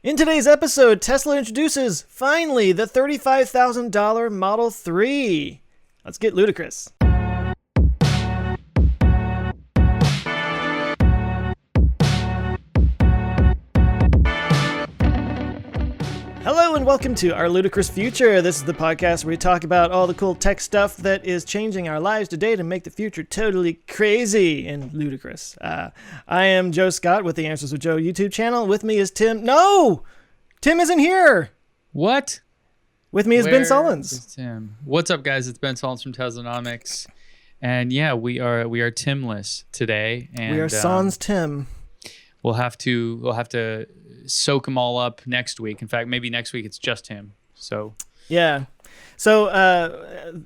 In today's episode, Tesla introduces, finally, the $35,000 Model 3. Let's get ludicrous. Hello and welcome to Our Ludicrous Future. This is the podcast where we talk about all the cool tech stuff that is changing our lives today to make the future totally crazy and ludicrous. I am Joe Scott with the Answers with Joe YouTube channel. With me is Tim. No! Tim isn't here! What? With me is Ben Sullins. Is Tim? What's up, guys? It's Ben Sullins from Teslanomics. And yeah, we are Timless today. And we are sans Tim. We'll have to soak them all up next week. In fact, maybe next week it's just him. So yeah. So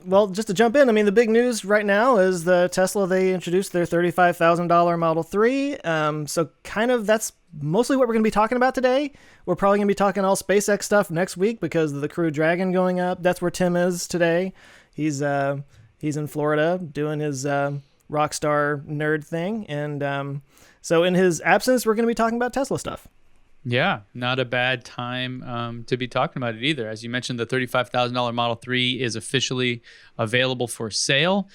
well, just to jump in, I mean, the big news right now is the Tesla. They introduced their $35,000 Model 3. So kind of that's mostly what we're going to be talking about today. We're probably going to be talking all SpaceX stuff next week because of the Crew Dragon going up. That's where Tim is today. He's in Florida doing his rock star nerd thing, and so in his absence, we're going to be talking about Tesla stuff. yeah, not a bad time to be talking about it either. As you mentioned, the $35,000 Model 3 is officially available for sale.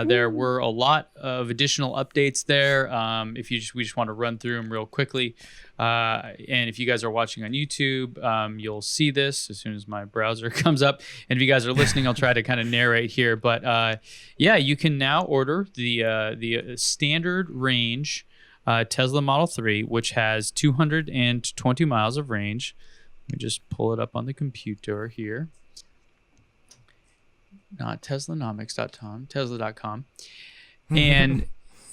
There were a lot of additional updates there. We just want to run through them real quickly. And if you guys are watching on YouTube, you'll see this as soon as my browser comes up. And if you guys are listening, I'll try to kind of narrate here. But yeah, you can now order the standard range Tesla Model 3, which has 220 miles of range. Let me just pull it up on the computer here. Not Teslanomics.com, Tesla.com. And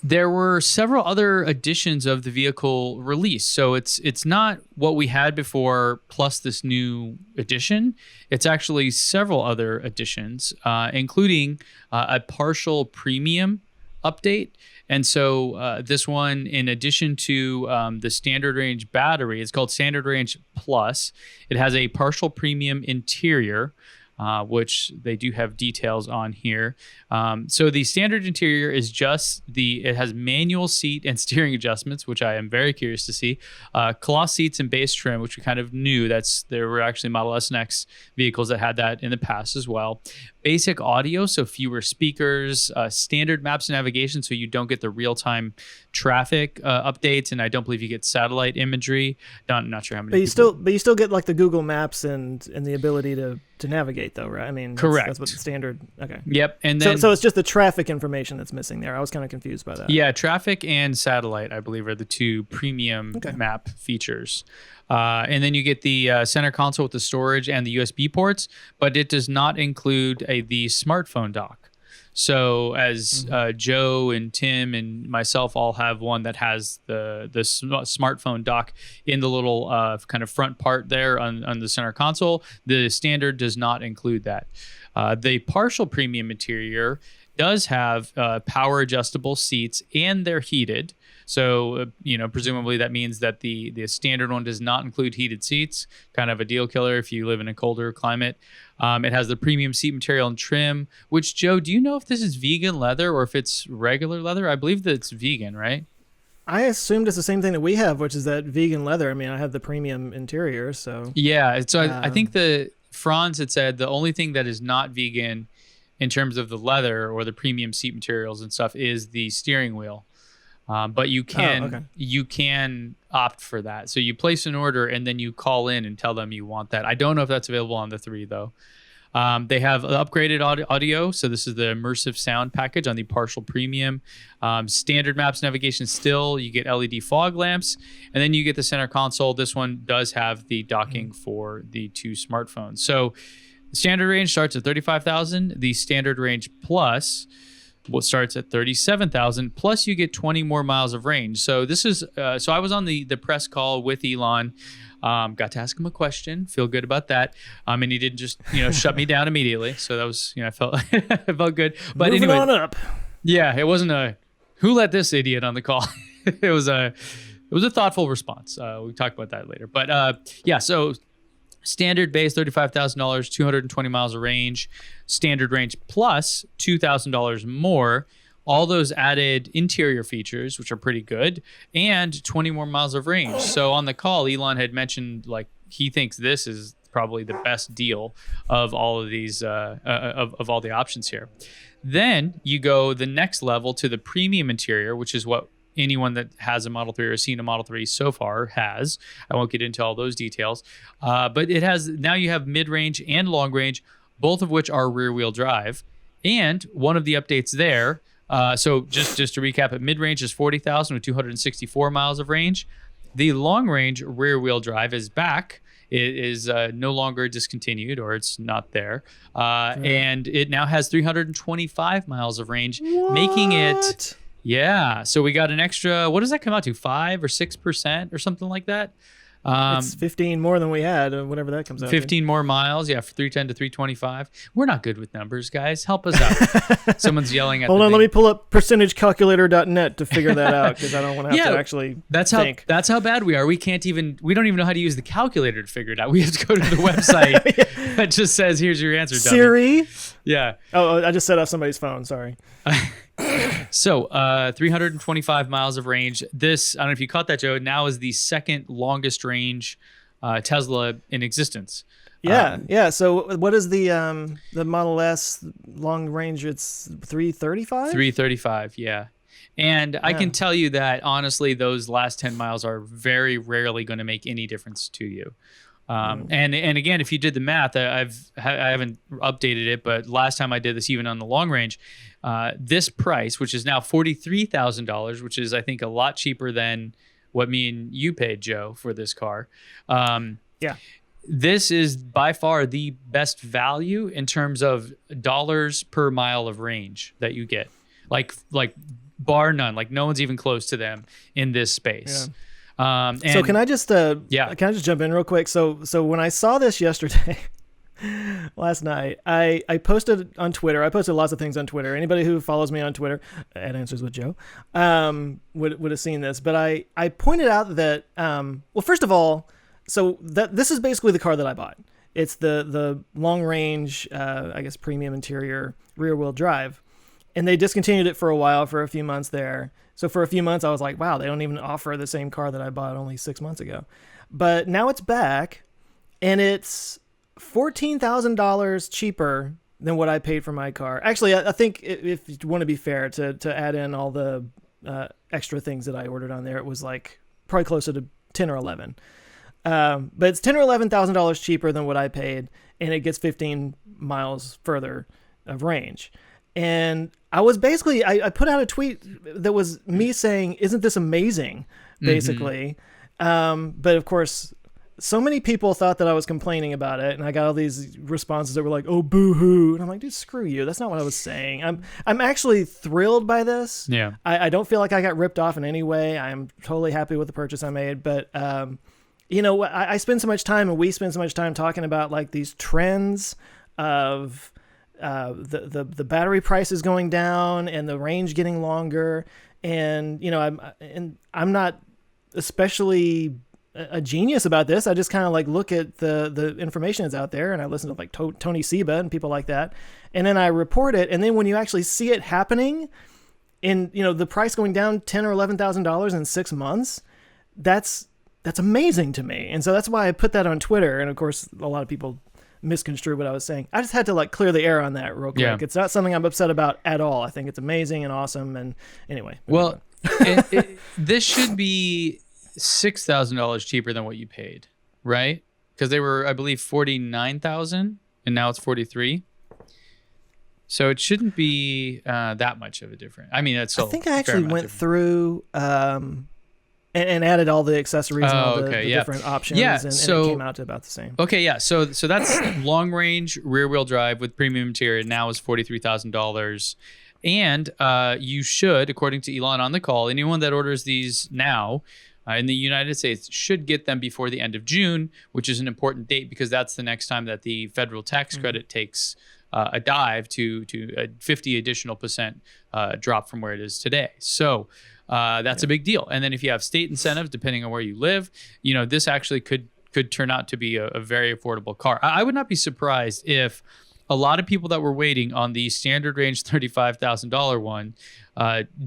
there were several other editions of the vehicle released. So it's not what we had before plus this new edition. It's actually several other editions, including a partial premium update. And so this one, in addition to the standard range battery, it's called Standard Range Plus. It has a partial premium interior, which they do have details on here. So the standard interior is it has manual seat and steering adjustments, which I am very curious to see. Cloth seats and base trim, which we kind of knew there were actually Model S and X vehicles that had that in the past as well. Basic audio, so fewer speakers, standard maps and navigation, so you don't get the real-time traffic updates, and I don't believe you get satellite imagery. Not sure how many. But you still get like the Google Maps and the ability to navigate, though, right? I mean, correct. That's what the standard. Okay. Yep, and then so it's just the traffic information that's missing there. I was kind of confused by that. Yeah, traffic and satellite, I believe, are the two premium map features. And then you get the center console with the storage and the USB ports, but it does not include the smartphone dock. So as Joe and Tim and myself all have one that has the smartphone dock in the little kind of front part there on the center console, the standard does not include that. The partial premium interior does have power adjustable seats, and they're heated. So, presumably that means that the standard one does not include heated seats, kind of a deal killer if you live in a colder climate. It has the premium seat material and trim, which, Joe, do you know if this is vegan leather or if it's regular leather? I believe that it's vegan, right? I assumed it's the same thing that we have, which is that vegan leather. I mean, I have the premium interior, so... Yeah, so I think Franz had said the only thing that is not vegan in terms of the leather or the premium seat materials and stuff is the steering wheel. But you can opt for that. So you place an order and then you call in and tell them you want that. I don't know if that's available on the 3 though. They have upgraded audio. So this is the immersive sound package on the partial premium. Standard maps navigation still. You get LED fog lamps. And then you get the center console. This one does have the docking for the 2 smartphones. So the standard range starts at $35,000. The standard range plus starts at $37,000. Plus you get 20 more miles of range. So this is so I was on the press call with Elon. Got to ask him a question. Feel good about that. And he didn't just shut me down immediately. So that was I felt it felt good. But moving anyway, on up. Yeah, it wasn't a who let this idiot on the call. It was a thoughtful response. We talk about that later. But yeah, so standard base $35,000, 220 miles of range. Standard range plus $2,000 more all those added interior features, which are pretty good, and 20 more miles of range. So on the call, Elon had mentioned like he thinks this is probably the best deal of all of these of all the options here. Then you go the next level to the premium interior, which is what anyone that has a Model 3 or seen a Model 3 so far has. I won't get into all those details, but it has, now you have mid-range and long range, both of which are rear-wheel drive. And one of the updates there, so just to recap, mid-range is 40,000 with 264 miles of range. The long-range rear-wheel drive is back. It is no longer discontinued, or it's not there. And it now has 325 miles of range, making it... Yeah. So we got an extra, what does that come out to? 5 or 6% or something like that? It's 15 more than we had, whatever that comes out 15 more miles. Yeah. From 310 to 325. We're not good with numbers, guys. Help us out. Someone's yelling at Hold on. Let me pull up percentagecalculator.net to figure that out, because I don't want to have to actually think. That's how bad we are. We don't even know how to use the calculator to figure it out. We have to go to the website that just says, here's your answer, dummy. Siri? Yeah. Oh, I just set off somebody's phone. Sorry. So 325 miles of range. This, I don't know if you caught that, Joe, now is the second longest range Tesla in existence. Yeah. So what is the Model S long range? It's 335? 335, yeah. And I can tell you that, honestly, those last 10 miles are very rarely going to make any difference to you. And again, if you did the math, I haven't updated it, but last time I did this, even on the long range, this price, which is now $43,000, which is, I think, a lot cheaper than what me and you paid, Joe, for this car. This is by far the best value in terms of dollars per mile of range that you get, like bar none. Like no one's even close to them in this space. Yeah. So can I just jump in real quick? So when I saw this yesterday, last night, I posted on Twitter. I posted lots of things on Twitter. Anybody who follows me on Twitter at Answers with Joe would have seen this. But I pointed out that well, first of all, so that this is basically the car that I bought. It's the long range, I guess, premium interior rear wheel drive, and they discontinued it for a while, for a few months there. So for a few months, I was like, wow, they don't even offer the same car that I bought only 6 months ago. But now it's back, and it's $14,000 cheaper than what I paid for my car. Actually, I think if you want to be fair, to add in all the extra things that I ordered on there, it was like probably closer to 10 or 11. But it's $10,000 or $11,000 cheaper than what I paid, and it gets 15 miles further of range. And I was basically, I put out a tweet that was me saying, isn't this amazing, basically. But of course, so many people thought that I was complaining about it, and I got all these responses that were like, oh, boo-hoo. And I'm like, dude, screw you. That's not what I was saying. I'm actually thrilled by this. Yeah. I don't feel like I got ripped off in any way. I'm totally happy with the purchase I made. But, you know, I spend so much time, and we spend so much time talking about like these trends of... the battery prices going down and the range getting longer, and you know I'm not especially a genius about this. I just kind of like look at the information that's out there, and I listen to like Tony Seba and people like that, and then I report it. And then when you actually see it happening, in you know the price going down $10,000 or $11,000 in 6 months, that's amazing to me. And so that's why I put that on Twitter. And of course, a lot of people misconstrue what I was saying. I just had to like clear the air on that real quick. Yeah. It's not something I'm upset about at all. I think it's amazing and awesome. And anyway. Well, this should be $6,000 cheaper than what you paid, right? Because they were, I believe, $49,000, and now it's $43,000. So it shouldn't be that much of a difference. I mean, that's still. I think I actually went through. And added all the accessories and all the different options, and it came out to about the same. Okay, yeah. So that's long range rear wheel drive with premium interior. Now is $43,000, and you should, according to Elon on the call, anyone that orders these now in the United States should get them before the end of June, which is an important date because that's the next time that the federal tax credit takes a dive to a 50 additional percent drop from where it is today. So. That's a big deal. And then if you have state incentives, depending on where you live, you know, this actually could turn out to be a very affordable car. I would not be surprised if a lot of people that were waiting on the standard range $35,000 one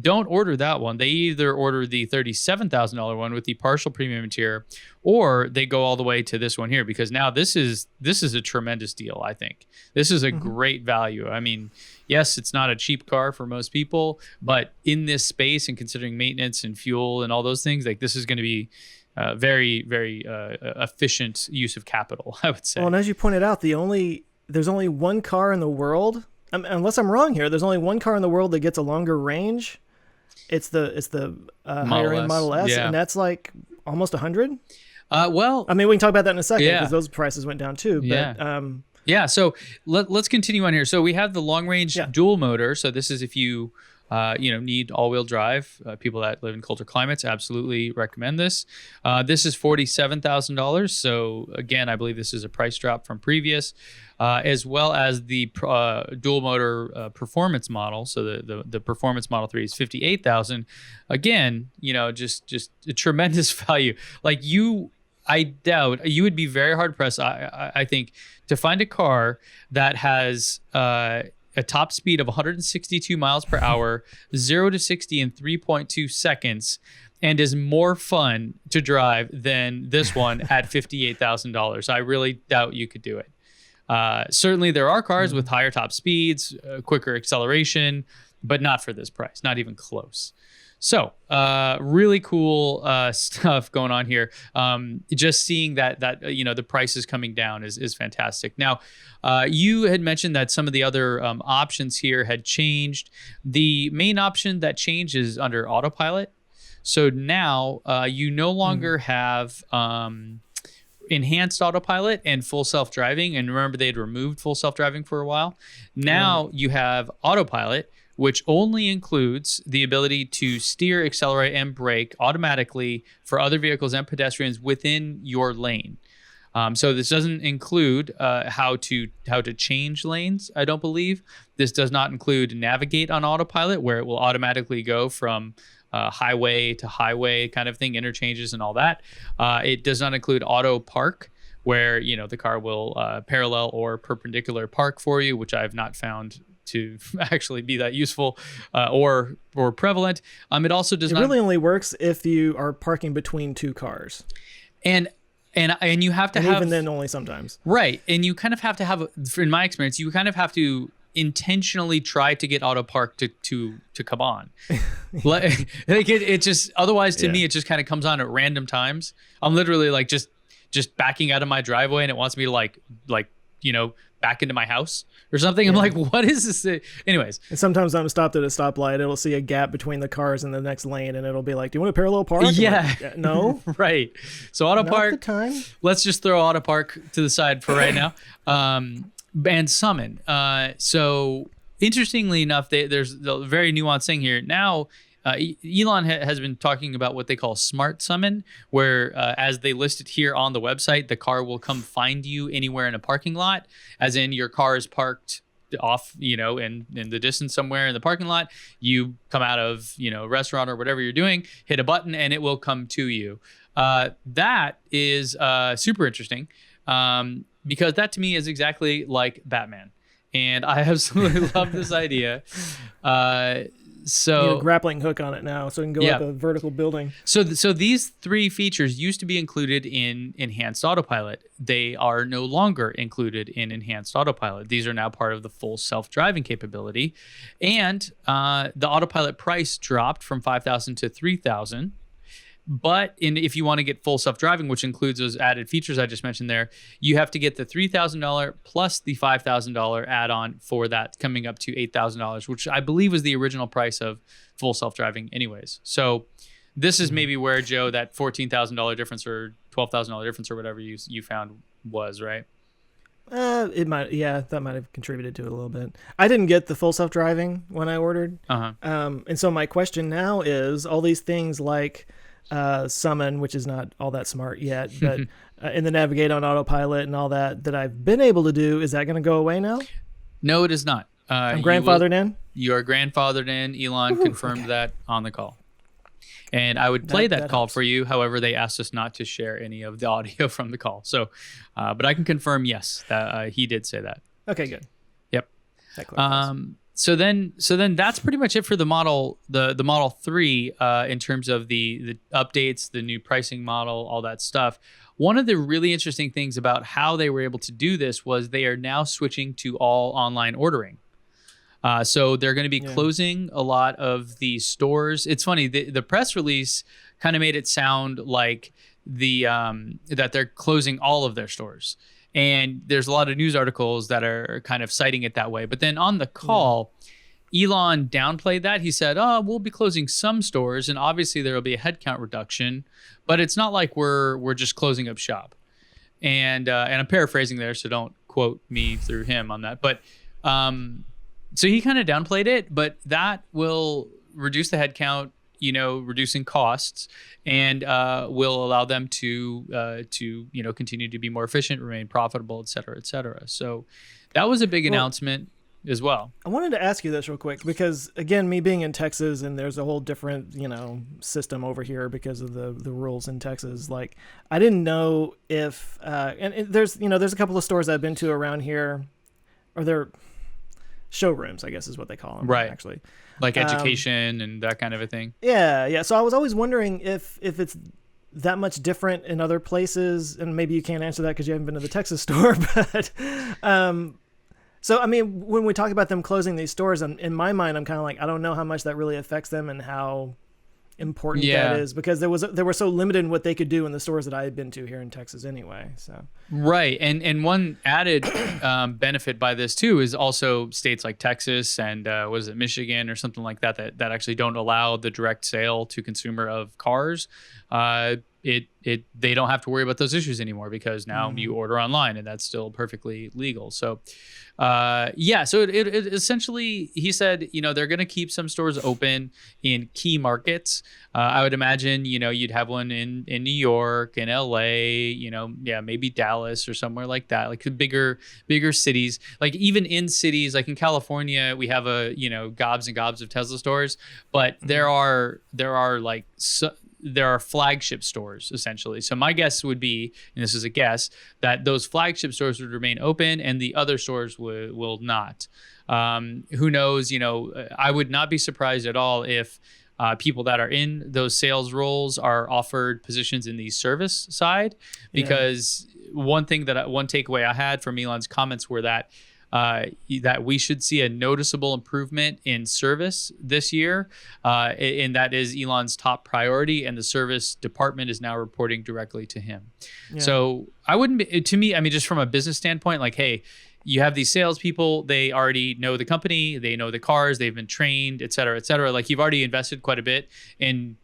don't order that one. They either order the $37,000 one with the partial premium tier, or they go all the way to this one here, because now this is a tremendous deal. I think this is a great value. I mean, yes, it's not a cheap car for most people, but in this space and considering maintenance and fuel and all those things, like this is going to be very, very efficient use of capital, I would say. Well, and as you pointed out, there's only one car in the world, unless I'm wrong here, there's only one car in the world that gets a longer range. It's the higher end Model S, and that's like almost 100. Well, I mean, we can talk about that in a second because those prices went down too. But yeah. So let's continue on here. So we have the long range dual motor. So this is if you need all-wheel drive. People that live in colder climates absolutely recommend this. This is $47,000. So again, I believe this is a price drop from previous, as well as the dual motor performance model. So the performance Model 3 is $58,000. Again, just a tremendous value. Like I doubt you would be very hard pressed. I think to find a car that has a top speed of 162 miles per hour, 0 to 60 in 3.2 seconds, and is more fun to drive than this one at $58,000. I really doubt you could do it. Certainly there are cars with higher top speeds, quicker acceleration, but not for this price, not even close. So really cool stuff going on here. Just seeing that the price is coming down is fantastic. Now, you had mentioned that some of the other options here had changed. The main option that changed is under Autopilot. So now you no longer have enhanced Autopilot and full self-driving. And remember, they had removed full self-driving for a while. Now you have Autopilot, which only includes the ability to steer, accelerate, and brake automatically for other vehicles and pedestrians within your lane. So this doesn't include how to change lanes, I don't believe. This does not include navigate on Autopilot, where it will automatically go from highway to highway kind of thing, interchanges and all that. It does not include auto park, where the car will parallel or perpendicular park for you, which I have not found to actually be that useful or prevalent. It also does not. It really only works if you are parking between two cars. And you have to have, even then only sometimes. Right. And you kind of have to have, in my experience, you kind of have to intentionally try to get auto park to come on. Like it just, otherwise to me, it just kind of comes on at random times. I'm literally like just backing out of my driveway and it wants me to like back into my house or something. I'm like, what is this? Anyways. And sometimes I'm stopped at a stoplight. It'll see a gap between the cars in the next lane and it'll be like, do you want to parallel park? Yeah. Like, no. Right. So auto park. Not the time. Let's just throw auto park to the side for right now. And summon. So interestingly enough, there's a very nuanced thing here. Now, Elon has been talking about what they call smart summon, where as they listed here on the website, the car will come find you anywhere in a parking lot, as in your car is parked off, in the distance somewhere in the parking lot. You come out of, a restaurant or whatever you're doing, hit a button and it will come to you. That is super interesting because that to me is exactly like Batman. And I absolutely love this idea. So you need a grappling hook on it now, so it can go up a vertical building. So these three features used to be included in Enhanced Autopilot. They are no longer included in Enhanced Autopilot. These are now part of the full self-driving capability, and the Autopilot price dropped from $5,000 to $3,000. But if you want to get full self-driving, which includes those added features I just mentioned there, you have to get the $3,000 plus the $5,000 add-on for that, coming up to $8,000, which I believe was the original price of full self-driving anyways. So this is maybe where, Joe, that $14,000 difference or $12,000 difference or whatever you found was, right? It might, that might have contributed to it a little bit. I didn't get the full self-driving when I ordered. And so my question now is, all these things like summon, which is not all that smart yet, but in the navigate on Autopilot and all that I've been able to do, is that going to go away now? No, it is not. I'm grandfathered in? You are grandfathered in. Elon confirmed that on the call. And I would play that call helps for you. However, they asked us not to share any of the audio from the call. So, but I can confirm, yes, that he did say that. Okay, good. That clarifies. So then that's pretty much it for the Model 3 in terms of the updates, the new pricing model, all that stuff. One of the really interesting things about how they were able to do this was they are now switching to all online ordering. So they're going to be closing a lot of the stores. It's funny, the press release kind of made it sound like that they're closing all of their stores. And there's a lot of news articles that are kind of citing it that way. But then on the call, Elon downplayed that. He said, "Oh, we'll be closing some stores, and obviously there will be a headcount reduction, but it's not like we're just closing up shop." And I'm paraphrasing there, so don't quote me through him on that. But so he kind of downplayed it, but that will reduce the headcount, reducing costs, and will allow them to continue to be more efficient, remain profitable, et cetera, et cetera. So that was a big announcement as well. I wanted to ask you this real quick because, again, me being in Texas and there's a whole different, system over here because of the rules in Texas. Like, I didn't know if and there's a couple of stores I've been to around here, or they're showrooms, I guess is what they call them, right? Actually, like education and that kind of a thing. Yeah. So I was always wondering if it's that much different in other places, and maybe you can't answer that because you haven't been to the Texas store, but so I mean, when we talk about them closing these stores, in my mind, I'm kind of like, I don't know how much that really affects them and how important that is, because they were so limited in what they could do in the stores that I had been to here in Texas anyway. So right, and one added benefit by this too is also states like Texas and was it Michigan or something like that actually don't allow the direct sale to consumer of cars. They don't have to worry about those issues anymore because now you order online and that's still perfectly legal. So so it essentially, he said, they're going to keep some stores open in key markets. I would imagine, you'd have one in New York and LA, maybe Dallas or somewhere like that, like bigger cities. Like even in cities, like in California, we have gobs and gobs of Tesla stores, but there are flagship stores essentially. So my guess would be, and this is a guess, that those flagship stores would remain open and the other stores will not. Who knows? I would not be surprised at all if people that are in those sales roles are offered positions in the service side, because one takeaway I had from Elon's comments were that we should see a noticeable improvement in service this year, and that is Elon's top priority, and the service department is now reporting directly to him. Yeah. So I wouldn't be, to me, I mean, just from a business standpoint, like, hey, you have these salespeople, they already know the company, they know the cars, they've been trained, et cetera, et cetera. Like, you've already invested quite a bit in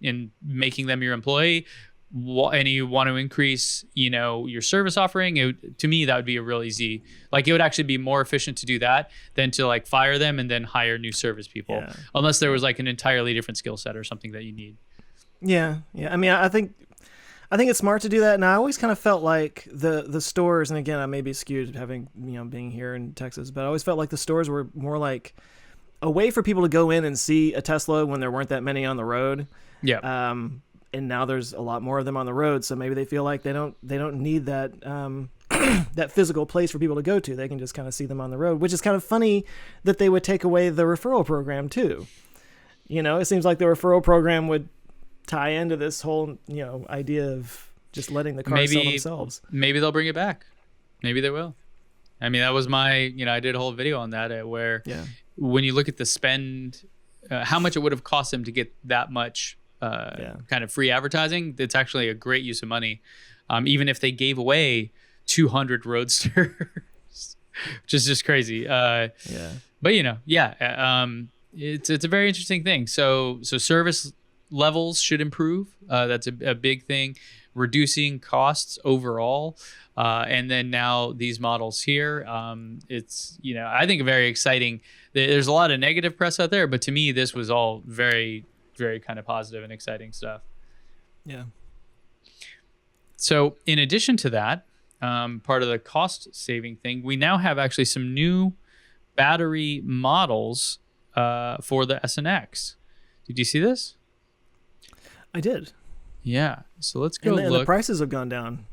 making them your employee, and you want to increase, your service offering. To me, that would be a real easy, like, it would actually be more efficient to do that than to like fire them and then hire new service people, unless there was like an entirely different skill set or something that you need. Yeah. I mean, I think it's smart to do that. And I always kind of felt like the stores, and again, I may be skewed having, being here in Texas, but I always felt like the stores were more like a way for people to go in and see a Tesla when there weren't that many on the road. Yeah. And now there's a lot more of them on the road, so maybe they feel like they don't need that that physical place for people to go to. They can just kind of see them on the road, which is kind of funny that they would take away the referral program too. It seems like the referral program would tie into this whole idea of just letting the cars sell themselves. Maybe they'll bring it back. Maybe they will. I mean, that was my I did a whole video on that where when you look at the spend, how much it would have cost them to get that much kind of free advertising, it's actually a great use of money, even if they gave away 200 Roadsters, which is just crazy. But it's a very interesting thing. So service levels should improve. That's a big thing. Reducing costs overall, and then now these models here. It's I think very exciting. There's a lot of negative press out there, but to me, this was all very, very kind of positive and exciting stuff. Yeah. So in addition to that, part of the cost saving thing, we now have actually some new battery models for the S and X. Did you see this? I did. Yeah. So let's go and look. The prices have gone down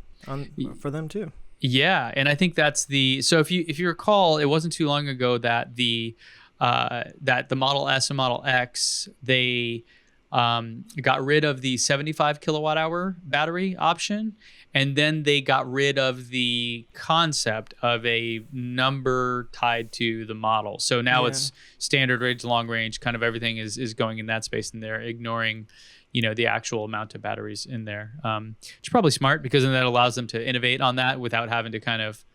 for them too. Yeah, and I think that's so if you recall, it wasn't too long ago that the Model S and Model X, they got rid of the 75 kilowatt hour battery option, and then they got rid of the concept of a number tied to the model. So now it's standard range, long range, kind of everything is going in that space, and they're ignoring the actual amount of batteries in there. It's probably smart, because then that allows them to innovate on that without having to kind of,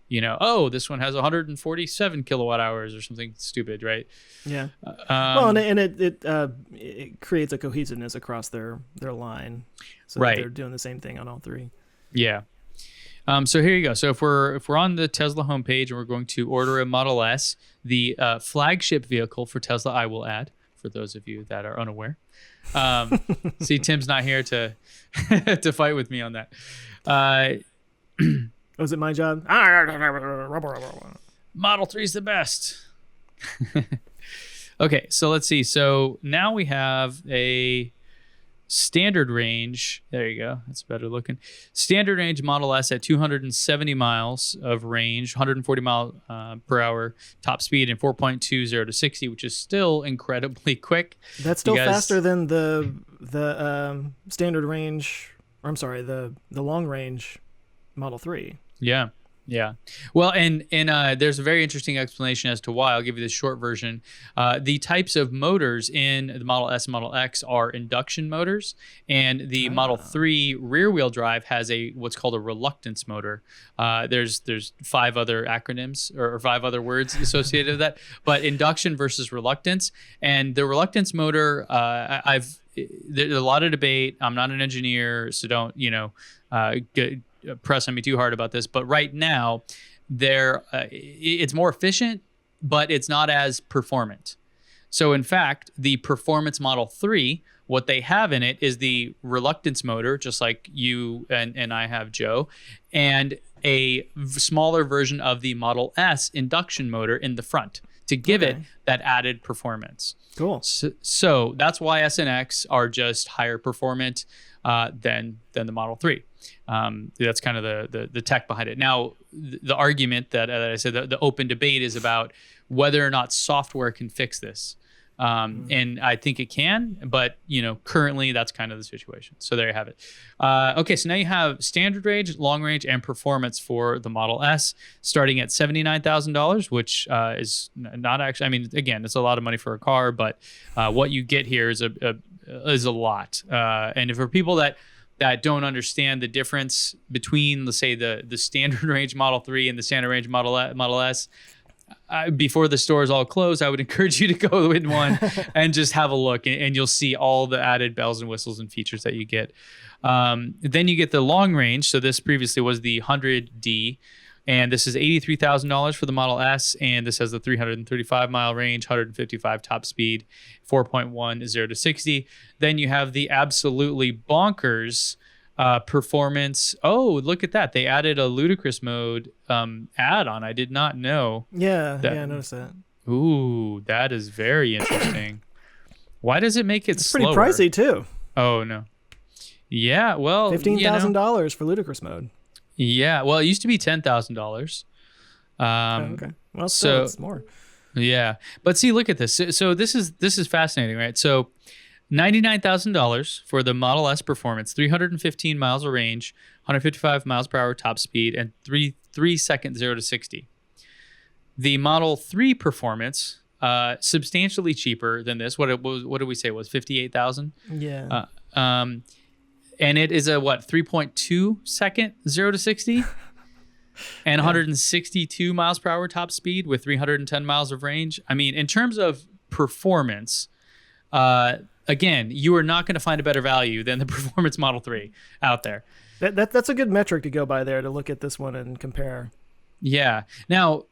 this one has 147 kilowatt hours or something stupid, right? Yeah. Well, and it creates a cohesiveness across their line, so that they're doing the same thing on all three. Yeah. So here you go. So if we're on the Tesla homepage and we're going to order a Model S, the flagship vehicle for Tesla, I will add, for those of you that are unaware. See, Tim's not here to to fight with me on that. Was it my job? Model 3 is the best. Okay, so let's see. So now we have a standard range. There you go. That's better looking. Standard range Model S at 270 miles of range, 140 mile per hour top speed, and 4.20 to 60, which is still incredibly quick. That's still faster than the standard range. Or I'm sorry, the long range Model 3. Yeah. Yeah. Well, and there's a very interesting explanation as to why. I'll give you the short version. The types of motors in the Model S and Model X are induction motors, and the Model 3 rear-wheel drive has what's called a reluctance motor. There's 5 other acronyms or 5 other words associated with that, but induction versus reluctance. And the reluctance motor, there's a lot of debate. I'm not an engineer, so don't press on me too hard about this, but right now it's more efficient, but it's not as performant. So in fact, the performance Model 3, what they have in it is the reluctance motor, just like you and I have, Joe, and a smaller version of the Model S induction motor in the front to give it that added performance. Cool. So that's why S and X are just higher performant than the Model 3. That's kind of the tech behind it. Now, the argument that I said, the open debate is about whether or not software can fix this. And I think it can, but currently that's kind of the situation. So there you have it. Okay, so now you have standard range, long range, and performance for the Model S, starting at $79,000, which is not actually. I mean, again, it's a lot of money for a car, but what you get here is a lot. And for people that don't understand the difference between, let's say, the standard range Model 3 and the standard range Model S. Before the stores all close, I would encourage you to go in one and just have a look, and you'll see all the added bells and whistles and features that you get. Then you get the long range. So this previously was the 100D, and this is $83,000 for the Model S, and this has the 335 mile range, 155 top speed, 4.10 to 60. Then you have the absolutely bonkers performance. Oh, look at that. They added a ludicrous mode add-on. I did not know. Yeah, I noticed that. Ooh, that is very interesting. Why does it make it slower? Pretty pricey too. Oh, no. Yeah, well, $15,000 for ludicrous mode. Yeah, well, it used to be $10,000. Okay. Well, still, it's more. Yeah, but see, look at this. So this is fascinating, right? So $99,000 for the Model S performance, 315 miles of range, 155 miles per hour top speed, and 3 seconds 0 to 60. The Model 3 performance, substantially cheaper than this. What did we say it was? 58,000. Yeah. And it is a 3.2 second 0 to 60, and 162 miles per hour top speed with 310 miles of range. I mean, in terms of performance, again, you are not going to find a better value than the performance Model 3 out there. That's a good metric to go by there, to look at this one and compare. Yeah. Now,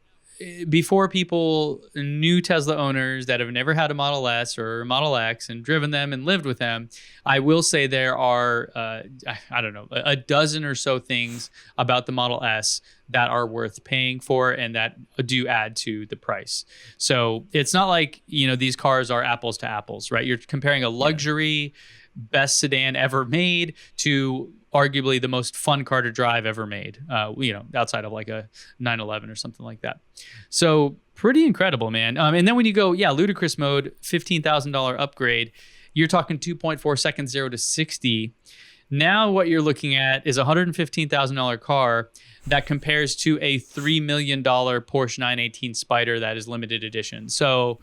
before people, new Tesla owners that have never had a Model S or a Model X and driven them and lived with them, I will say there are, I don't know, a dozen or so things about the Model S that are worth paying for and that do add to the price. So it's not like, these cars are apples to apples, right? You're comparing a luxury best sedan ever made to arguably the most fun car to drive ever made, outside of like a 911 or something like that. So pretty incredible, man. And then when you go, ludicrous mode, $15,000 upgrade, you're talking 2.4 seconds 0 to 60. Now what you're looking at is a $115,000 car that compares to a $3 million Porsche 918 Spyder that is limited edition. So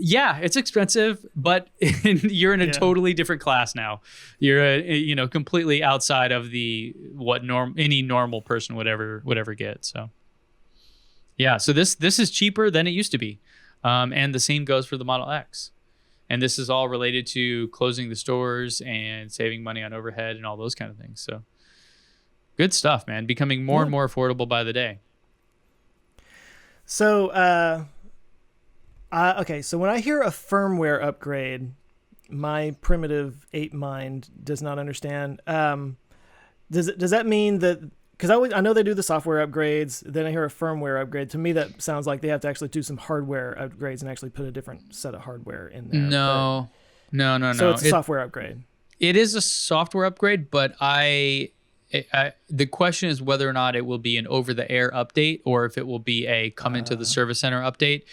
yeah, it's expensive, but you're in a totally different class now. You're completely outside of what any normal person would ever get. So yeah, so this is cheaper than it used to be, and the same goes for the Model X. And this is all related to closing the stores and saving money on overhead and all those kind of things. So good stuff, man. Becoming more and more affordable by the day. So okay, so when I hear a firmware upgrade, my primitive ape mind does not understand. Does that mean that, because I know they do the software upgrades, then I hear a firmware upgrade. To me, that sounds like they have to actually do some hardware upgrades and actually put a different set of hardware in there. No. So it's a software upgrade. It is a software upgrade, but the question is whether or not it will be an over-the-air update or if it will be a come into the service center update.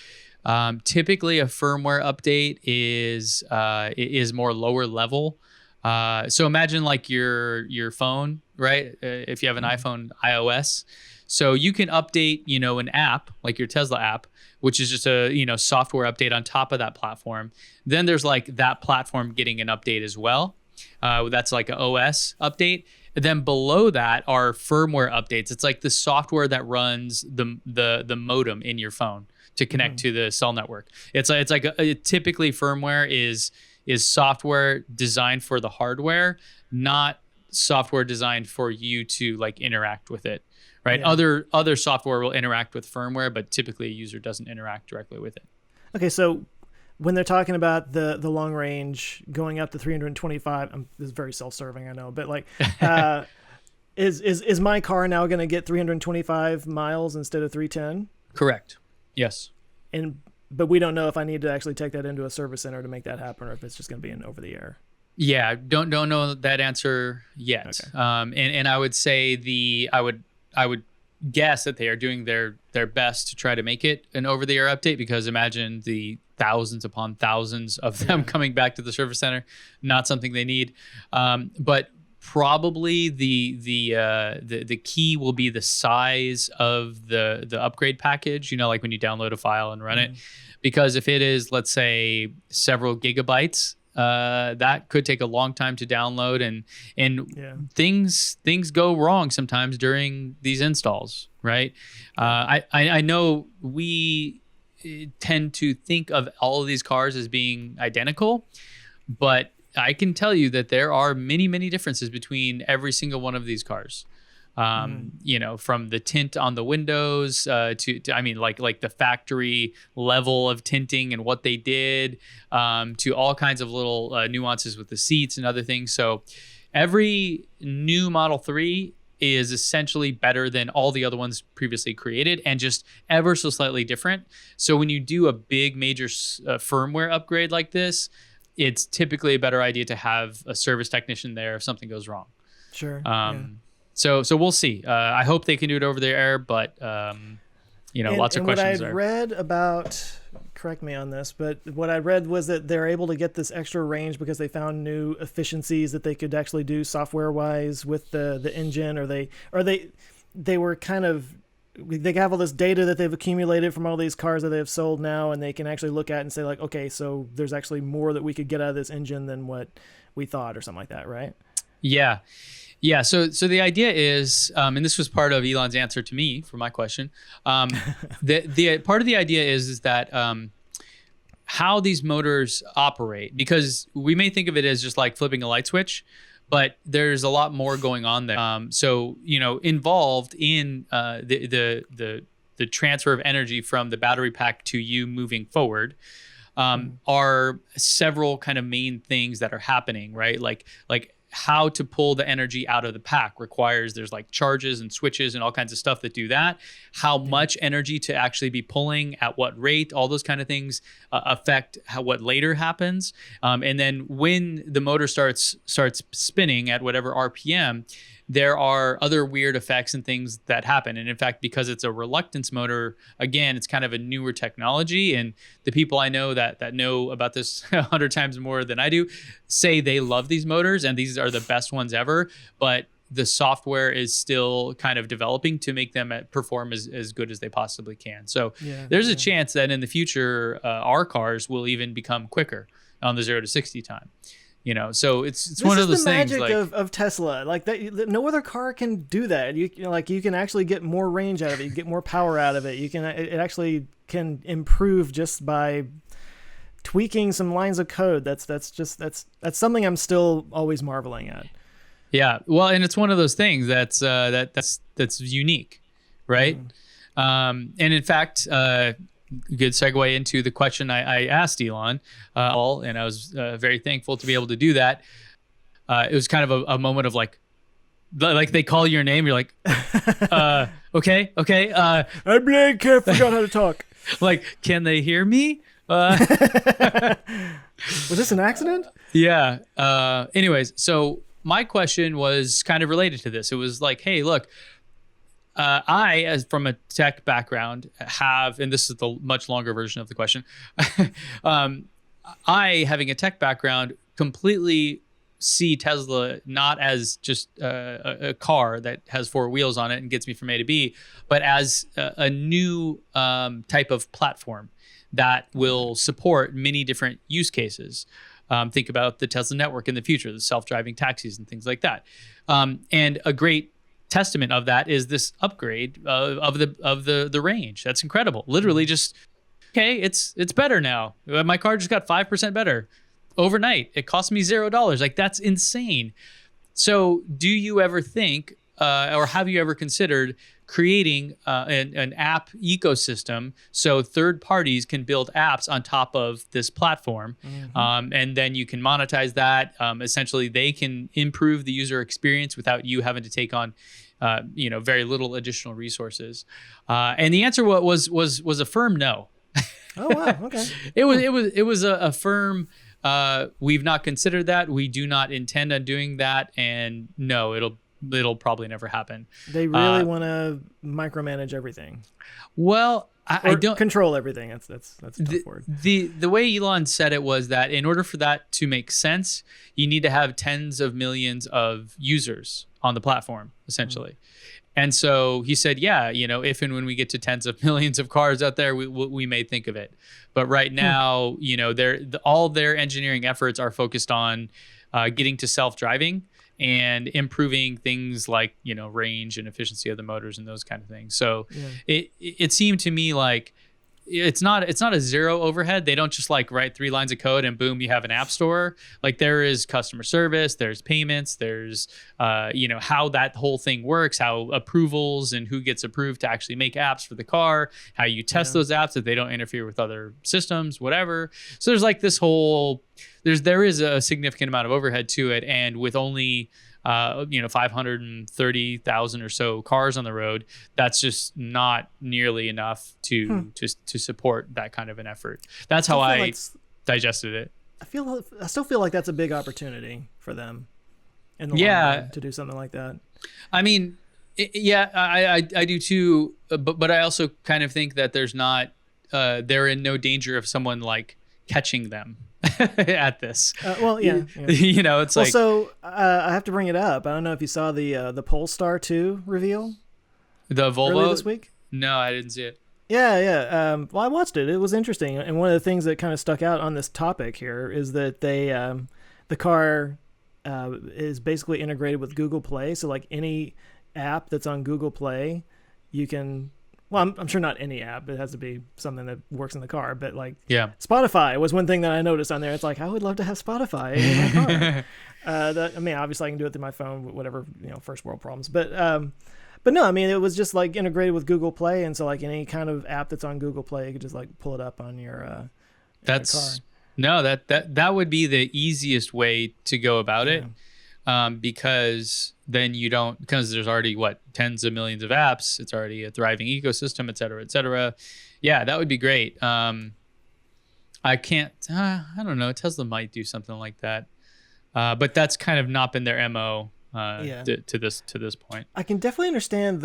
Typically, a firmware update is more lower level. So imagine like your phone, right? If you have an iPhone iOS, so you can update, an app like your Tesla app, which is just a software update on top of that platform. Then there's like that platform getting an update as well. That's like an OS update. And then below that are firmware updates. It's like the software that runs the modem in your phone to connect to the cell network. It's like typically firmware is software designed for the hardware, not software designed for you to like interact with it, right? Yeah. Other software will interact with firmware, but typically a user doesn't interact directly with it. Okay, so when they're talking about the long range going up to 325, this is very self-serving, I know, but like, is my car now going to get 325 miles instead of 310? Correct. Yes. But we don't know if I need to actually take that into a service center to make that happen, or if it's just going to be an over the air. Yeah, don't know that answer yet. Okay. And I would say I would guess that they are doing their best to try to make it an over the air update, because imagine the thousands upon thousands of them coming back to the service center. Not something they need. But probably the key will be the size of the upgrade package, like when you download a file and run it, because if it is, let's say, several gigabytes, that could take a long time to download, and things go wrong sometimes during these installs, right? I know we tend to think of all of these cars as being identical, but I can tell you that there are many, many differences between every single one of these cars. From the tint on the windows to I mean, like the factory level of tinting and what they did, to all kinds of little nuances with the seats and other things. So every new Model 3 is essentially better than all the other ones previously created, and just ever so slightly different. So when you do a big major firmware upgrade like this, it's typically a better idea to have a service technician there if something goes wrong. Sure. So we'll see. I hope they can do it over the air, but lots of questions there. What I read about, correct me on this, but what I read was that they're able to get this extra range because they found new efficiencies that they could actually do software-wise with the engine, or they were kind of, they have all this data that they've accumulated from all these cars that they have sold now, and they can actually look at it and say like, okay, so there's actually more that we could get out of this engine than what we thought, or something like that, right? Yeah. Yeah, so the idea is, and this was part of Elon's answer to me for my question. The part of the idea is that how these motors operate, because we may think of it as just like flipping a light switch, but there's a lot more going on there. So involved in the transfer of energy from the battery pack to you moving forward are several kind of main things that are happening, right? Like how to pull the energy out of the pack requires there's like charges and switches and all kinds of stuff that do that. How much energy to actually be pulling at what rate, all those kind of things affect what later happens. And then when the motor starts spinning at whatever RPM, there are other weird effects and things that happen. And in fact, because it's a reluctance motor, again, it's kind of a newer technology. And the people I know that know about this 100 times more than I do say they love these motors and these are the best ones ever. But the software is still kind of developing to make them perform as good as they possibly can. So there's a chance that in the future, our cars will even become quicker on the 0 to 60 time. So it's one of those things. This is the magic of Tesla. Like that, no other car can do that. You can actually get more range out of it. You get more power out of it. It actually can improve just by tweaking some lines of code. That's something I'm still always marveling at. Yeah, well, and it's one of those things that's unique, right? And in fact, good segue into the question I asked Elon, and I was very thankful to be able to do that. It was kind of a moment of like they call your name, you're like, okay. I blank, forgot how to talk. Like, can they hear me? Was this an accident? Yeah. Anyways, so my question was kind of related to this. It was like, hey, look, I, as from a tech background, have, and this is the much longer version of the question, I, having a tech background, completely see Tesla not as just a car that has 4 wheels on it and gets me from A to B, but as a new type of platform that will support many different use cases. Think about the Tesla network in the future, the self-driving taxis and things like that. And a great testament of that is this upgrade of the range. That's incredible. Literally just, okay, it's better now. My car just got 5% better overnight. It cost me $0. Like, that's insane. So do you ever think, or have you ever considered creating an app ecosystem so third parties can build apps on top of this platform, and then you can monetize that. Essentially, they can improve the user experience without you having to take on, very little additional resources. And the answer was a firm no. Oh wow, okay. It was a firm. We've not considered that. We do not intend on doing that, and no, it'll probably never happen. They really want to micromanage everything. Well, I don't control everything. That's a tough word. The way Elon said it was that in order for that to make sense, you need to have tens of millions of users on the platform, essentially. And so he said, yeah, if and when we get to tens of millions of cars out there, we may think of it. But right now, all their engineering efforts are focused on getting to self-driving and improving things like, range and efficiency of the motors and those kind of things. So it seemed to me like it's not a zero overhead. They don't just like write 3 lines of code and boom, you have an app store. Like, there is customer service, there's payments, there's how that whole thing works, how approvals and who gets approved to actually make apps for the car, how you test those apps that they don't interfere with other systems, whatever. So there's like this whole there is a significant amount of overhead to it, and with only 530,000 or so cars on the road, that's just not nearly enough to support that kind of an effort. That's how I digested it. I still feel like that's a big opportunity for them in the long run to do something like that. I mean, I do too, but I also kind of think that there's not they're in no danger of someone like catching them at this. It's like. So I have to bring it up. I don't know if you saw the Polestar 2 reveal. The Volvo earlier this week. No, I didn't see it. Yeah. Well, I watched it. It was interesting, and one of the things that kind of stuck out on this topic here is that they the car is basically integrated with Google Play. So like any app that's on Google Play, you can. Well, I'm sure not any app. It has to be something that works in the car. But like, Spotify was one thing that I noticed on there. It's like, I would love to have Spotify in my car. Obviously I can do it through my phone, whatever, first world problems. But no, I mean, it was just like integrated with Google Play. And so like any kind of app that's on Google Play, you could just like pull it up on your car. No, that would be the easiest way to go about it. because then you don't, because there's already tens of millions of apps. It's already a thriving ecosystem, et cetera, et cetera. Yeah, that would be great. I can't, I don't know. Tesla might do something like that. But that's kind of not been their MO to this point. I can definitely understand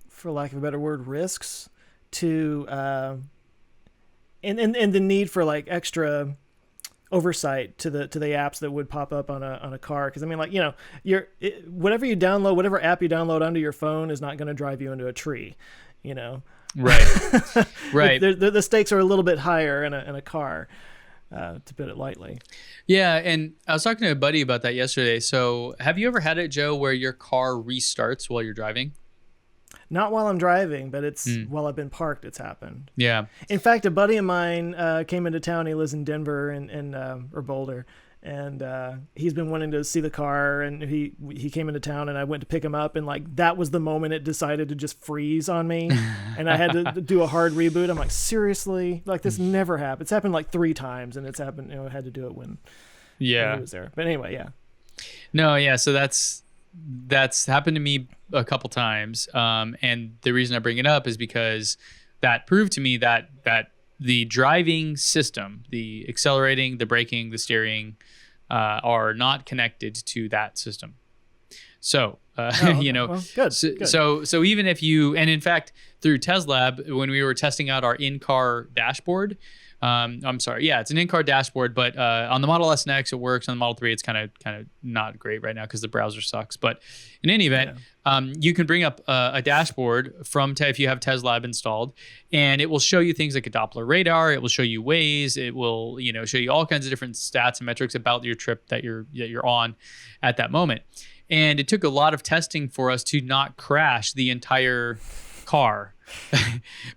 for lack of a better word, risks to and the need for like extra oversight to the apps that would pop up on a car. Because I mean, like, you know, whatever you download, whatever app you download onto your phone is not going to drive you into a tree, you know. Right. Right. The stakes are a little bit higher in a car, to put it lightly. Yeah, and I was talking to a buddy about that yesterday. So have you ever had it, Joe, where your car restarts while you're driving? Not while I'm driving, but it's while I've been parked, it's happened. Yeah. In fact, a buddy of mine came into town. He lives in Denver or Boulder, and he's been wanting to see the car. And he came into town, and I went to pick him up, and like that was the moment it decided to just freeze on me, and I had to do a hard reboot. I'm like, seriously, like this never happened. It's happened like 3 times, and it's happened. You know, I had to do it when he was there. But anyway, yeah. No, yeah. So that's happened to me a couple times, and the reason I bring it up is because that proved to me that the driving system, the accelerating, the braking, the steering, are not connected to that system. So okay. you know, well, good. So even if you, and in fact through Tesla, when we were testing out our in-car dashboard, I'm sorry, yeah, it's an in-car dashboard, but on the Model S and X it works. On the Model 3 it's kind of not great right now because the browser sucks. But in any event, you can bring up a dashboard if you have Tesla installed, and it will show you things like a Doppler radar. It will show you Waze. It will show you all kinds of different stats and metrics about your trip that you're on at that moment. And it took a lot of testing for us to not crash the entire car.